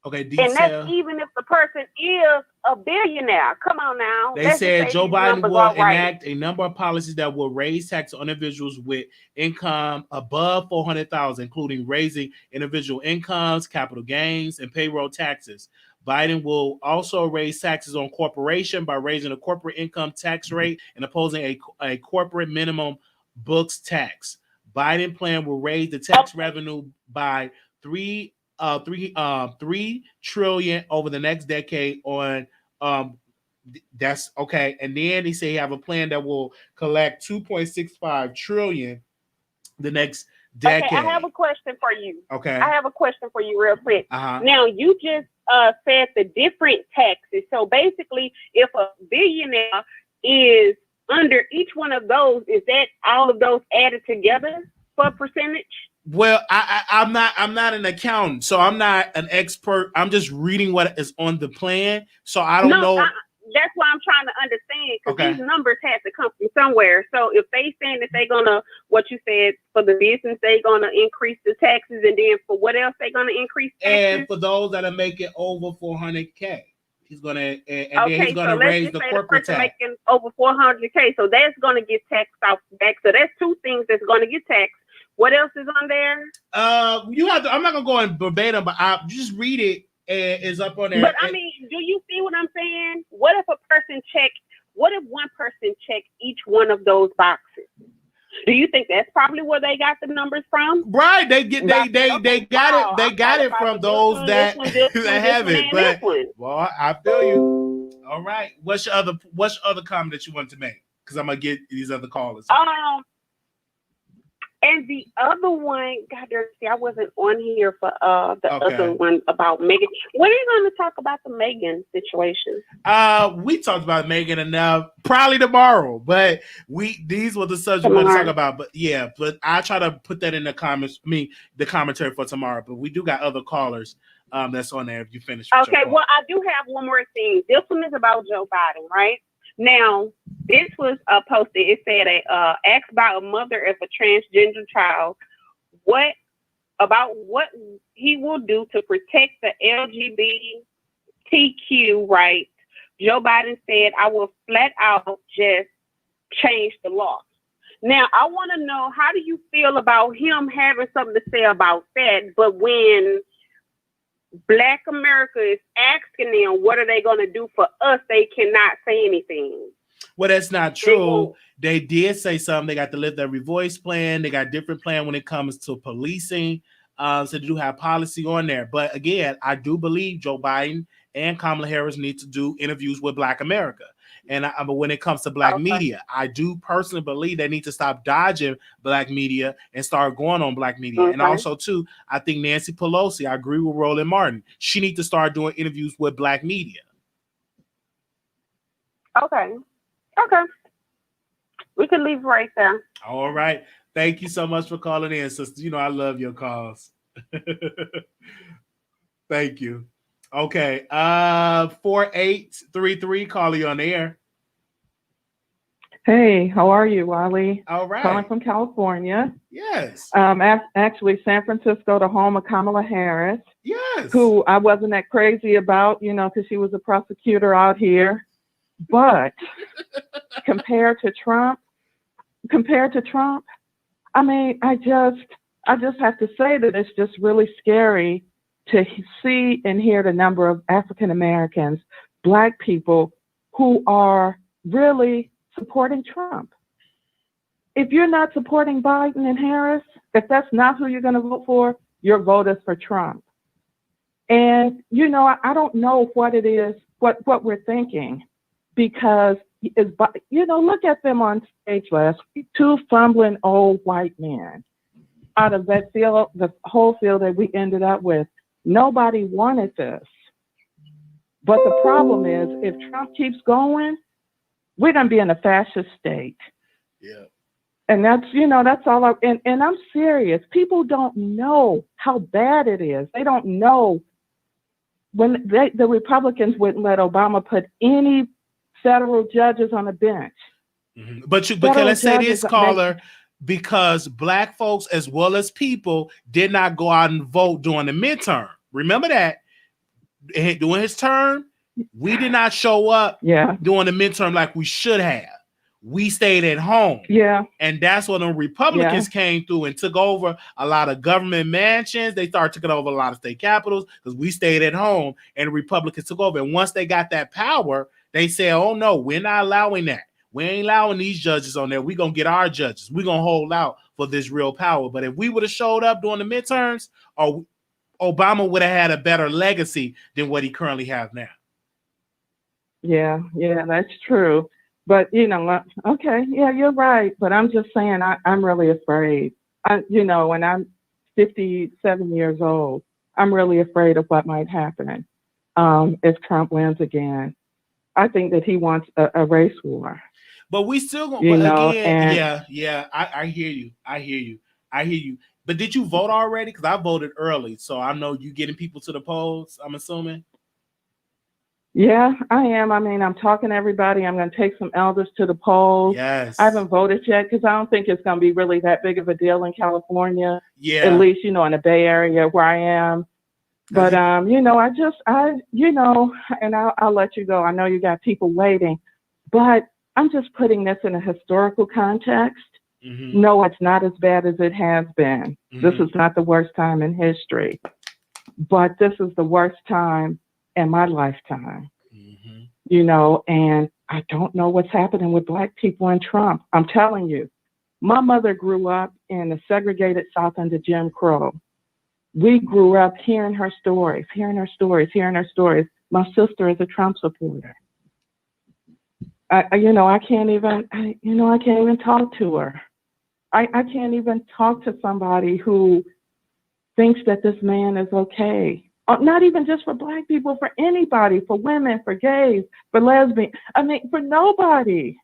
Okay, detail. And that's even if the person is a billionaire. Come on now. They said Joe Biden will enact a number of policies that will raise tax on individuals with income above $400,000, including raising individual incomes, capital gains, and payroll taxes. Biden will also raise taxes on corporation by raising the corporate income tax rate and opposing a corporate minimum books tax. Biden plan will raise the tax revenue by $3 trillion over the next decade on that's okay. And then he said he have a plan that will collect 2.65 trillion the next decade. Okay, I have a question for you. Okay. I have a question for you real quick. Uh-huh. Now, you just said the different taxes. So basically, if a billionaire is under each one of those, is that all of those added together for a percentage? Well, I'm not an accountant, so I'm not an expert. I'm just reading what is on the plan. So I don't know. That's why I'm trying to understand, because these numbers have to come from somewhere. So if they saying that they're gonna, what you said for the business, they're gonna increase the taxes, and then for what else they're gonna increase taxes? And for those that are making over $400K, he's gonna then he's gonna raise the corporate tax. Making over $400K, so that's gonna get taxed off back. So that's two things that's gonna get taxed. What else is on there? You have to. I'm not gonna go in verbatim, but I just read it. And it's up on there. But I mean, do you see what I'm saying? What if what if one person checked each one of those boxes? Do you think that's probably where they got the numbers from? Right. They got it. They got it from those that have it. But well, I feel you. All right. What's your other comment that you want to make? Because I'm gonna get these other callers. And the other one, God, see, I wasn't on here for the other one about Megan. When are you going to talk about the Megan situation? We talked about Megan enough, probably tomorrow. But these were the subjects we want to talk about. But yeah, but I try to put that in the comments. The commentary for tomorrow. But we do got other callers that's on there. If you finish. Okay. Well, I do have one more thing. This one is about Joe Biden, right? Now, this was posted. It said asked by a mother of a transgender child what he will do to protect the LGBTQ rights. Joe Biden said, "I will flat out just change the law." Now, I want to know, how do you feel about him having something to say about that? But when Black America is asking them, what are they going to do for us? They cannot say anything. Well, that's not true. They did say something. They got the Lift Every Voice plan. They got different plan when it comes to policing. So they do have policy on there. But again, I do believe Joe Biden and Kamala Harris need to do interviews with Black America. And but when it comes to Black media, I do personally believe they need to stop dodging Black media and start going on Black media. And also, too, I think Nancy Pelosi, I agree with Roland Martin. She needs to start doing interviews with Black media. Okay. We can leave right there. All right. Thank you so much for calling in, sister. You know I love your calls. Thank you. Okay. 4833, call you on the air. Hey, how are you, Wiley? All Calling right. from California. Yes. Actually, San Francisco, the home of Kamala Harris, Yes. who I wasn't that crazy about, because she was a prosecutor out here. But compared to Trump, I mean, I just have to say that it's just really scary to see and hear the number of African Americans, Black people who are really supporting Trump. If you're not supporting Biden and Harris, if that's not who you're going to vote for, your vote is for Trump. And, I don't know what it is, what we're thinking, because, look at them on stage last week, two fumbling old white men out of that field, the whole field that we ended up with. Nobody wanted this. But the problem is, if Trump keeps going, we're going to be in a fascist state. Yeah. And that's all. And I'm serious. People don't know how bad it is. They don't know when the Republicans wouldn't let Obama put any federal judges on the bench. Mm-hmm. But let's say this, caller, because Black folks as well as people did not go out and vote during the midterm. Remember that during his term, we did not show up during the midterm like we should have. We stayed at home. Yeah. And that's when the Republicans came through and took over a lot of government mansions. They started taking over a lot of state capitals because we stayed at home and the Republicans took over. And once they got that power, they said, oh, no, we're not allowing that. We ain't allowing these judges on there. We're going to get our judges. We're going to hold out for this real power. But if we would have showed up during the midterms, Obama would have had a better legacy than what he currently has now. Yeah, that's true. But, okay, yeah, you're right. But I'm just saying, I'm really afraid. When I'm 57 years old, I'm really afraid of what might happen if Trump wins again. I think that he wants a race war. But we still going to, I hear you. But did you vote already? Because I voted early. So I know you getting people to the polls, I'm assuming. Yeah, I am. I mean, I'm talking to everybody. I'm going to take some elders to the polls. Yes. I haven't voted yet because I don't think it's going to be really that big of a deal in California. Yeah. At least, in the Bay Area where I am. But, and I'll let you go. I know you got people waiting, but I'm just putting this in a historical context. Mm-hmm. No, it's not as bad as it has been. Mm-hmm. This is not the worst time in history, but this is the worst time in my lifetime, and I don't know what's happening with Black people and Trump. I'm telling you, my mother grew up in the segregated South under Jim Crow. We grew up hearing her stories. My sister is a Trump supporter. I can't even talk to her. I can't even talk to somebody who thinks that this man is okay. Not even just for Black people, for anybody, for women, for gays, for lesbians. I mean, for nobody.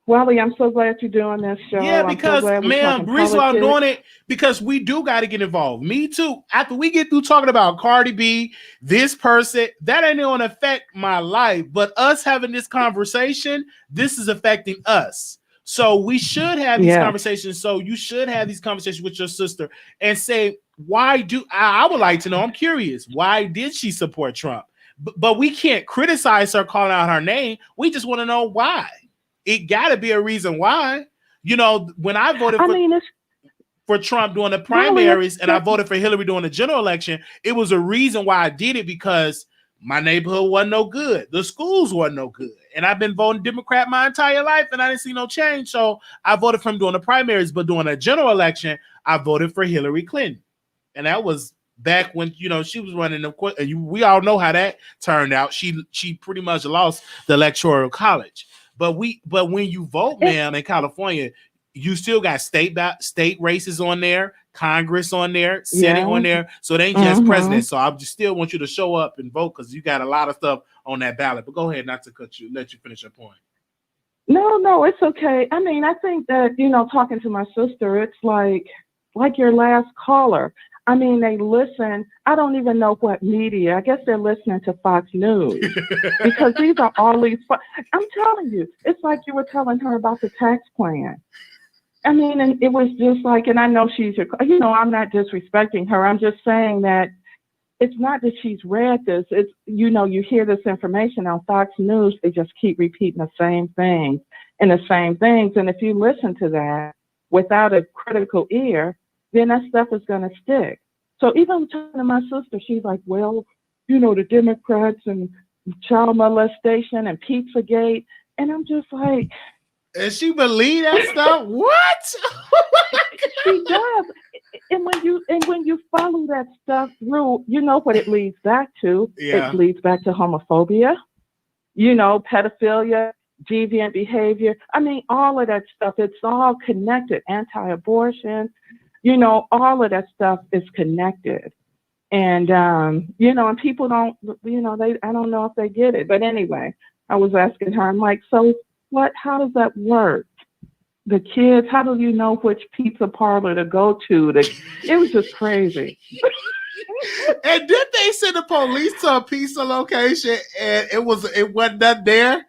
Wally, I'm so glad you're doing this show. Yeah, because, ma'am, the reason why I'm doing it, because we do got to get involved. Me too. After we get through talking about Cardi B, this person, that ain't going to affect my life. But us having this conversation, this is affecting us. So we should have these conversations. So you should have these conversations with your sister and say, why do I would like to know, I'm curious, why did she support Trump? But we can't criticize her calling out her name. We just want to know why. It got to be a reason why. When I voted for Trump during the primaries and I voted for Hillary during the general election, it was a reason why I did it, because my neighborhood wasn't no good. The schools weren't no good. And I've been voting Democrat my entire life and I didn't see no change. So I voted for him during the primaries, but during the general election, I voted for Hillary Clinton. And that was back when, she was running we all know how that turned out. She pretty much lost the electoral college. But when you vote, ma'am, in California, you still got state races on there, Congress on there, Senate on there. So it ain't just president. So I just still want you to show up and vote because you got a lot of stuff on that ballot. But go ahead, not to cut you, let you finish your point. No, it's okay. I mean, I think that, talking to my sister, it's like your last caller. I mean, they listen. I don't even know what media. I guess they're listening to Fox News because these are all these. I'm telling you, it's like you were telling her about the tax plan. I mean, and it was just like, and I know she's I'm not disrespecting her. I'm just saying that it's not that she's read this. It's, you hear this information on Fox News. They just keep repeating the same things and the same things. And if you listen to that without a critical ear, then that stuff is going to stick. So even talking to my sister, she's like, well, the Democrats and child molestation and Pizzagate. And I'm just like, and she believe that stuff? What? She does. And when you follow that stuff through, you know what it leads back to. Yeah. It leads back to homophobia, pedophilia, deviant behavior. I mean, all of that stuff, it's all connected. Anti-abortion, all of that stuff is connected. And, and people don't, I don't know if they get it. But anyway, I was asking her, I'm like, so how does that work? The kids, how do you know which pizza parlor to go to? It was just crazy. And did they send the police to a pizza location and it wasn't nothing there?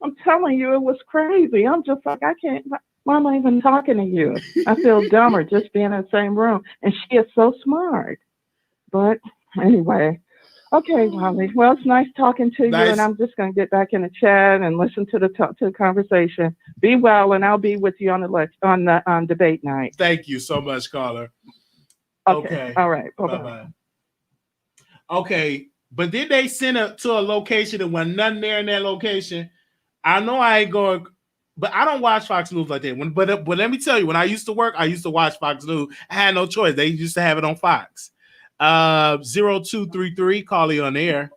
I'm telling you, it was crazy. I'm just like, I can't. Why am I even talking to you? I feel dumber just being in the same room. And she is so smart. But anyway. Okay, Wiley. Well, it's nice talking to you, and I'm just going to get back in the chat and listen to the conversation. Be well, and I'll be with you on the debate night. Thank you so much, caller. Okay. All right. Bye-bye. Okay, but did they send it to a location and wasn't nothing there in that location? I know I ain't going, but I don't watch Fox News like that. But let me tell you, when I used to work, I used to watch Fox News. I had no choice. They used to have it on Fox. 0233, call you on air.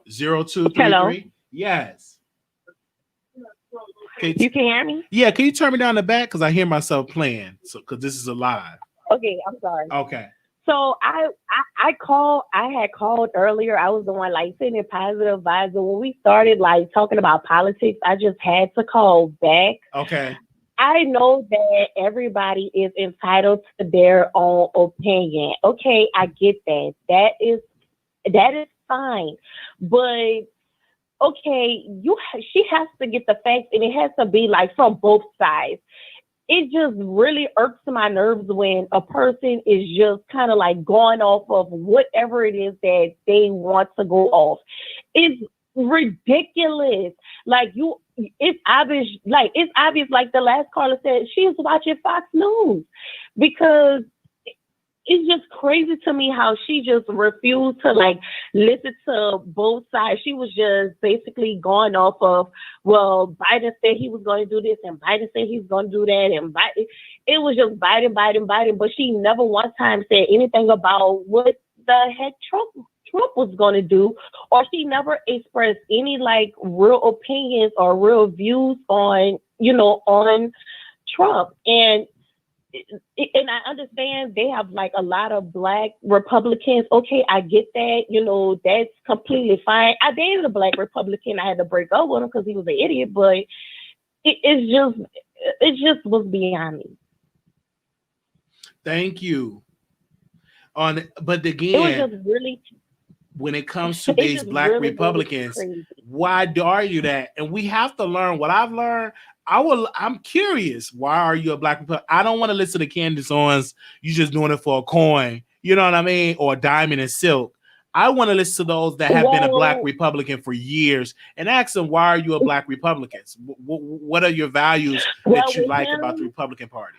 0233. Hello. Yes. You can hear me? Yeah, can you turn me down the back? Because I hear myself playing. So because this is a live. Okay, I'm sorry. Okay. So I had called earlier. I was the one like sending positive vibes. And when we started like talking about politics, I just had to call back. Okay. I know that everybody is entitled to their own opinion. Okay, I get that. That is fine. But okay, she has to get the facts, and it has to be like from both sides. It just really irks my nerves when a person is just kind of like going off of whatever it is that they want to go off. It's ridiculous. It's obvious, like the last caller said, she's watching Fox News because it's just crazy to me how she just refused to like listen to both sides. She was just basically going off of, well, Biden said he was going to do this and Biden said he's going to do that. And it was just Biden. But she never one time said anything about what the heck Trump was going to do, or she never expressed any like real opinions or real views on Trump. And I understand they have like a lot of Black Republicans. Okay, I get that. That's completely fine. I dated a Black Republican. I had to break up with him because he was an idiot. But it just was beyond me. Thank you. But again, it was just really. When it comes to these Black really, Republicans, why are you that? And we have to learn. What I've learned, I'm curious. Why are you a Black Republican? I don't want to listen to Candace Owens. You just doing it for a coin. You know what I mean? Or a diamond and silk. I want to listen to those that have been a Black Republican for years and ask them, why are you a Black Republican? What are your values that you like about the Republican Party?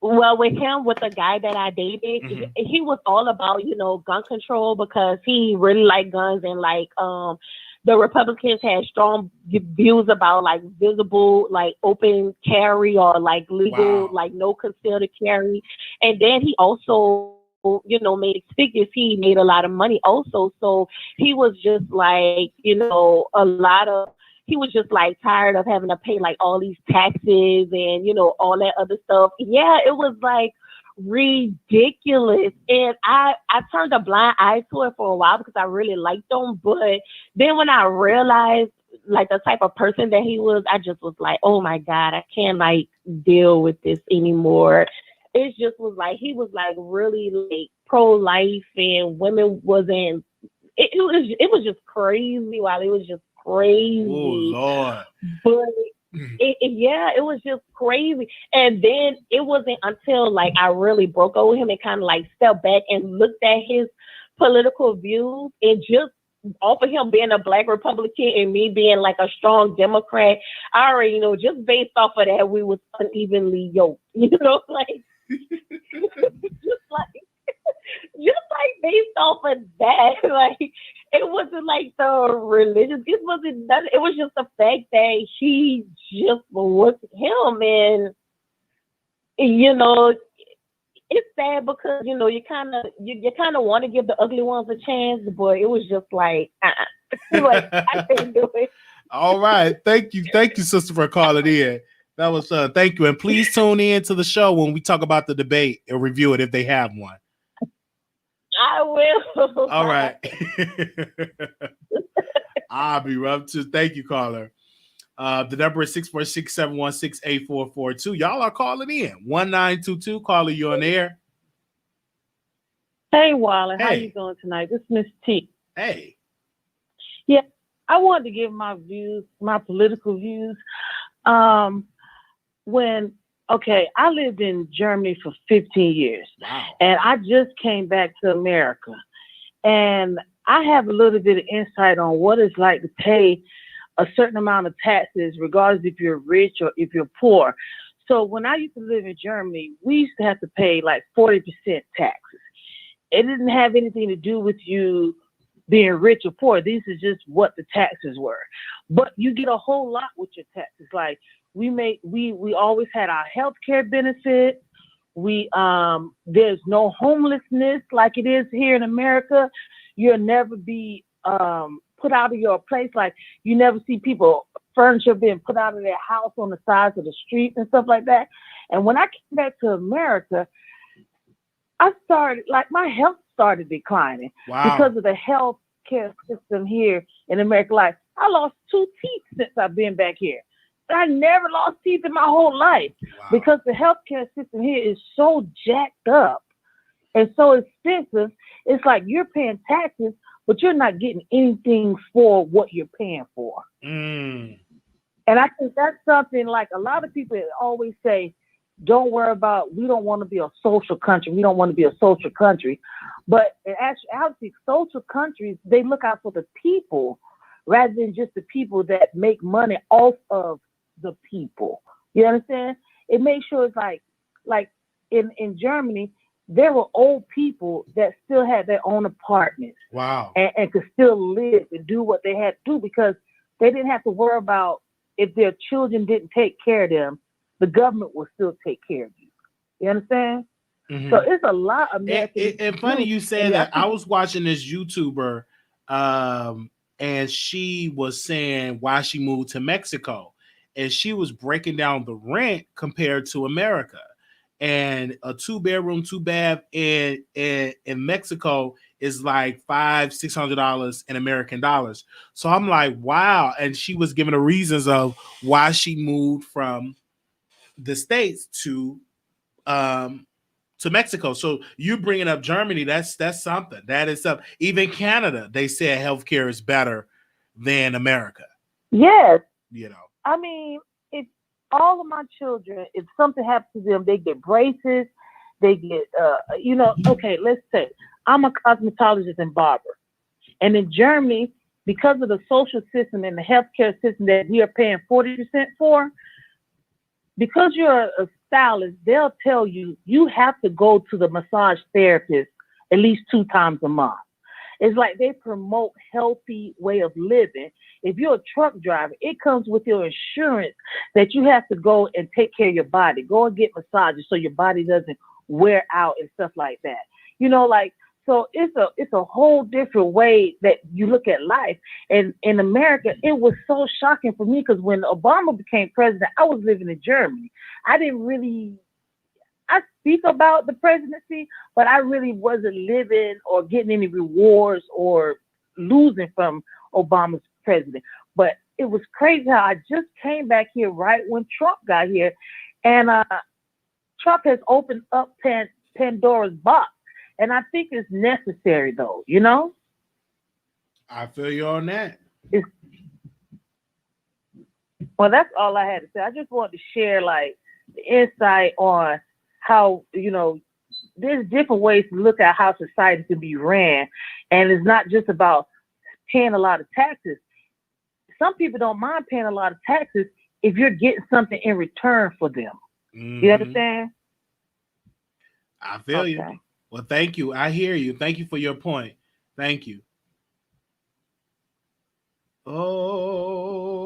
Well, with the guy that I dated, he was all about, gun control because he really liked guns, and like the Republicans had strong views about like visible, like open carry or like legal, like no concealed carry. And then he also, made six figures. He made a lot of money also. So he was just like, he was just like tired of having to pay like all these taxes and, all that other stuff. Yeah, it was like ridiculous. And I turned a blind eye to it for a while because I really liked them. But then when I realized like the type of person that he was, I just was like, oh my God, I can't like deal with this anymore. It just was like he was like really like pro-life and women wasn't. It was just crazy. While it was just crazy. Oh Lord. But it was just crazy. And then it wasn't until like I really broke up with him and kind of like stepped back and looked at his political views, and just off of him being a Black Republican and me being like a strong Democrat, I already know just based off of that we was unevenly yoked. Like just like based off of that, like it wasn't like the religious. It wasn't nothing. It was just the fact that he just was him, and it's sad because you kind of want to give the ugly ones a chance, but it was just like, like I couldn't do it. All right, thank you, sister, for calling in. That was thank you, and please tune in to the show when we talk about the debate and review it if they have one. I will. All right. I'll be up to. Thank you, caller. The number is 646-716-8442. Y'all are calling in. 1922. Caller, you on air. Hey, Wiley. Hey. How you doing tonight? This is Miss T. Hey. Yeah, I wanted to give my views, my political views. I lived in Germany for 15 years. Wow. And I just came back to America. And I have a little bit of insight on what it's like to pay a certain amount of taxes, regardless if you're rich or if you're poor. So when I used to live in Germany, we used to have to pay like 40% taxes. It didn't have anything to do with you being rich or poor. These is just what the taxes were. But you get a whole lot with your taxes. Like we always had our health care benefits. There's no homelessness like it is here in America. You'll never be put out of your place. Like you never see furniture being put out of their house on the sides of the street and stuff like that. And when I came back to America, my health started declining. Wow. Because of the health care system here in America. Like I lost 2 teeth since I've been back here. I never lost teeth in my whole life. Wow. Because the healthcare system here is so jacked up and so expensive. It's like you're paying taxes, but you're not getting anything for what you're paying for. Mm. And I think that's something like a lot of people always say, don't worry about, we don't want to be a social country. We don't want to be a social country. But in actuality, social countries, they look out for the people rather than just the people that make money off of the people. You understand? It makes sure it's like in Germany, there were old people that still had their own apartments. Wow. And could still live and do what they had to do because they didn't have to worry about if their children didn't take care of them, the government will still take care of you. You understand? Mm-hmm. So it's a lot of Americans. And funny you say that. I was watching this YouTuber and she was saying why she moved to Mexico. And she was breaking down the rent compared to America. And a 2-bedroom, 2-bath in Mexico is like $500-$600 in American dollars. So I'm like, wow. And she was giving the reasons of why she moved from the States to Mexico. So you bringing up Germany, that's something. That is something. Even Canada, they said healthcare is better than America. Yes. You know. I mean, if all of my children, if something happens to them, they get braces, they get, okay, let's say I'm a cosmetologist and barber. And in Germany, because of the social system and the healthcare system that we are paying 40% for, because you're a stylist, they'll tell you, you have to go to the massage therapist at least 2 times a month. It's like they promote healthy way of living. If you're a truck driver, it comes with your insurance that you have to go and take care of your body. Go and get massages so your body doesn't wear out and stuff like that. So it's a whole different way that you look at life. And in America, it was so shocking for me because when Obama became president, I was living in Germany. I speak about the presidency, but I really wasn't living or getting any rewards or losing from Obama's president. But it was crazy how I just came back here right when Trump got here, and Trump has opened up Pandora's box, and I think it's necessary, though. You know. I feel you on that. Well, that's all I had to say. I just wanted to share like the insight on how, you know, there's different ways to look at how society can be ran, and it's not just about paying a lot of taxes. Some people don't mind paying a lot of taxes if you're getting something in return for them. Mm-hmm. You understand? I feel you. Well, thank you. I hear you. Thank you for your point. Thank you. Oh.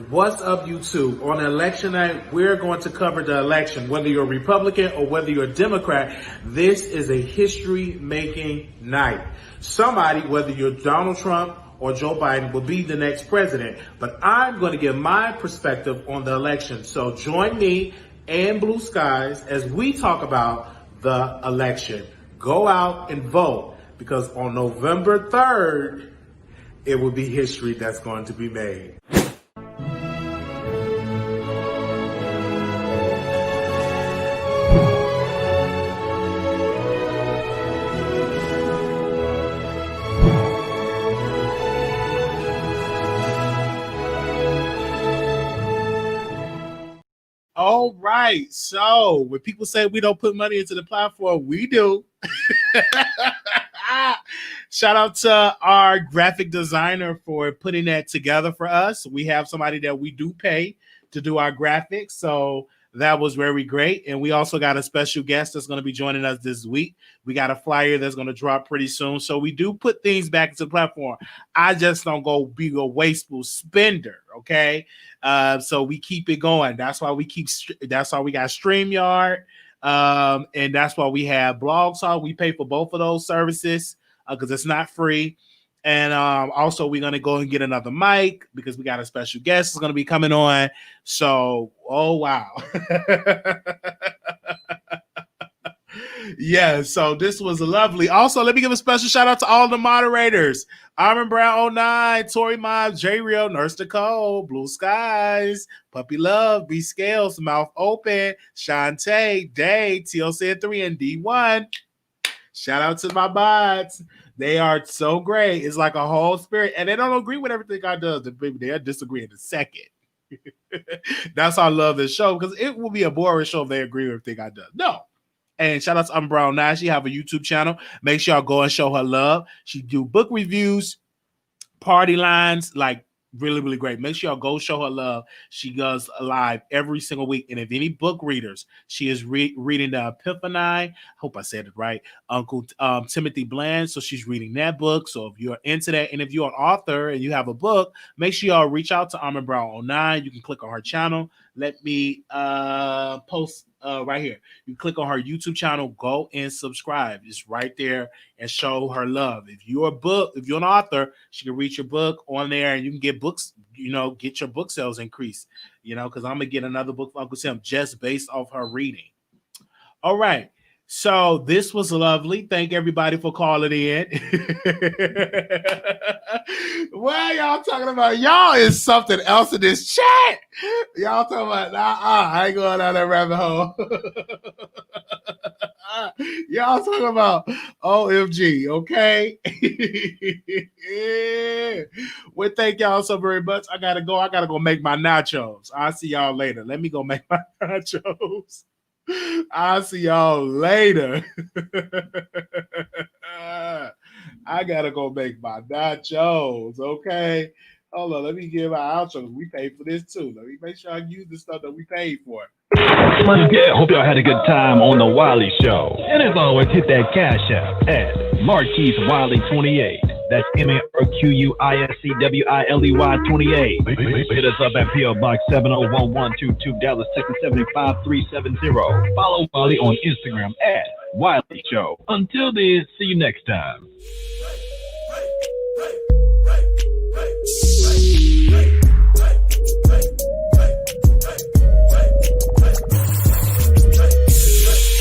What's up, YouTube? On election night, we're going to cover the election. Whether you're a Republican or whether you're a Democrat, this is a history-making night. Somebody, whether you're Donald Trump or Joe Biden, will be the next president. But I'm going to give my perspective on the election. So join me and Blue Skies as we talk about the election. Go out and vote, because on November 3rd, it will be history that's going to be made. All right. So when people say we don't put money into the platform, we do. Shout out to our graphic designer for putting that together for us. We have somebody that we do pay to do our graphics. So that was very great. And we also got a special guest that's going to be joining us this week. We got a flyer that's going to drop pretty soon. So we do put things back into the platform. I just don't go be a wasteful spender. Okay. So we keep it going. That's why we that's why we got StreamYard. And that's why we have Blog Talk. We pay for both of those services because it's not free. And also, we're going to go and get another mic because we got a special guest that's going to be coming on. So, oh, wow. Yeah, so this was lovely. Also, let me give a special shout out to all the moderators. Armin Brown 09, Tori Mob, J Real, Nurse Nicole, Blue Skies, Puppy Love, B Scales, Mouth Open, Shantae, Day, TLC3, and D1. Shout out to my bots. They are so great. It's like a whole spirit. And they don't agree with everything I do. They'll disagree in a second. That's why I love this show, because it will be a boring show if they agree with everything I do. No. And shout out to Brown 9. She have a YouTube channel. Make sure y'all go and show her love. She do book reviews, party lines, like really, really great. Make sure y'all go show her love. She goes live every single week. And if any book readers, she is reading the Epiphany. I hope I said it right. Uncle Timothy Bland. So she's reading that book. So if you're into that, and if you're an author and you have a book, make sure y'all reach out to Armin Brown 09. You can click on her channel. Let me post right here. You click on her YouTube channel, go and subscribe. It's right there, and show her love. If you're an author, she can read your book on there, and you can get books, get your book sales increased, because I'm gonna get another book from Uncle Tim just based off her reading. All right. So this was lovely. Thank everybody for calling in. What y'all talking about? Y'all is something else in this chat. Y'all talking about, I ain't going down that rabbit hole. Y'all talking about OMG, okay? Well, thank y'all so very much. I gotta go make my nachos. I'll see y'all later. Let me go make my nachos. I'll see y'all later. I gotta go make my nachos, okay? Hold on, let me give our outro. We paid for this too. Let me make sure I use the stuff that we paid for. Yeah, hope y'all had a good time on the Wiley Show. And as always, hit that cash app at Marquise Wiley 28. That's MarquisWiley 28. Hit us up at P.O. Box 701-122, Dallas, Texas 75370. Follow Wiley on Instagram at Wiley Show. Until then, see you next time.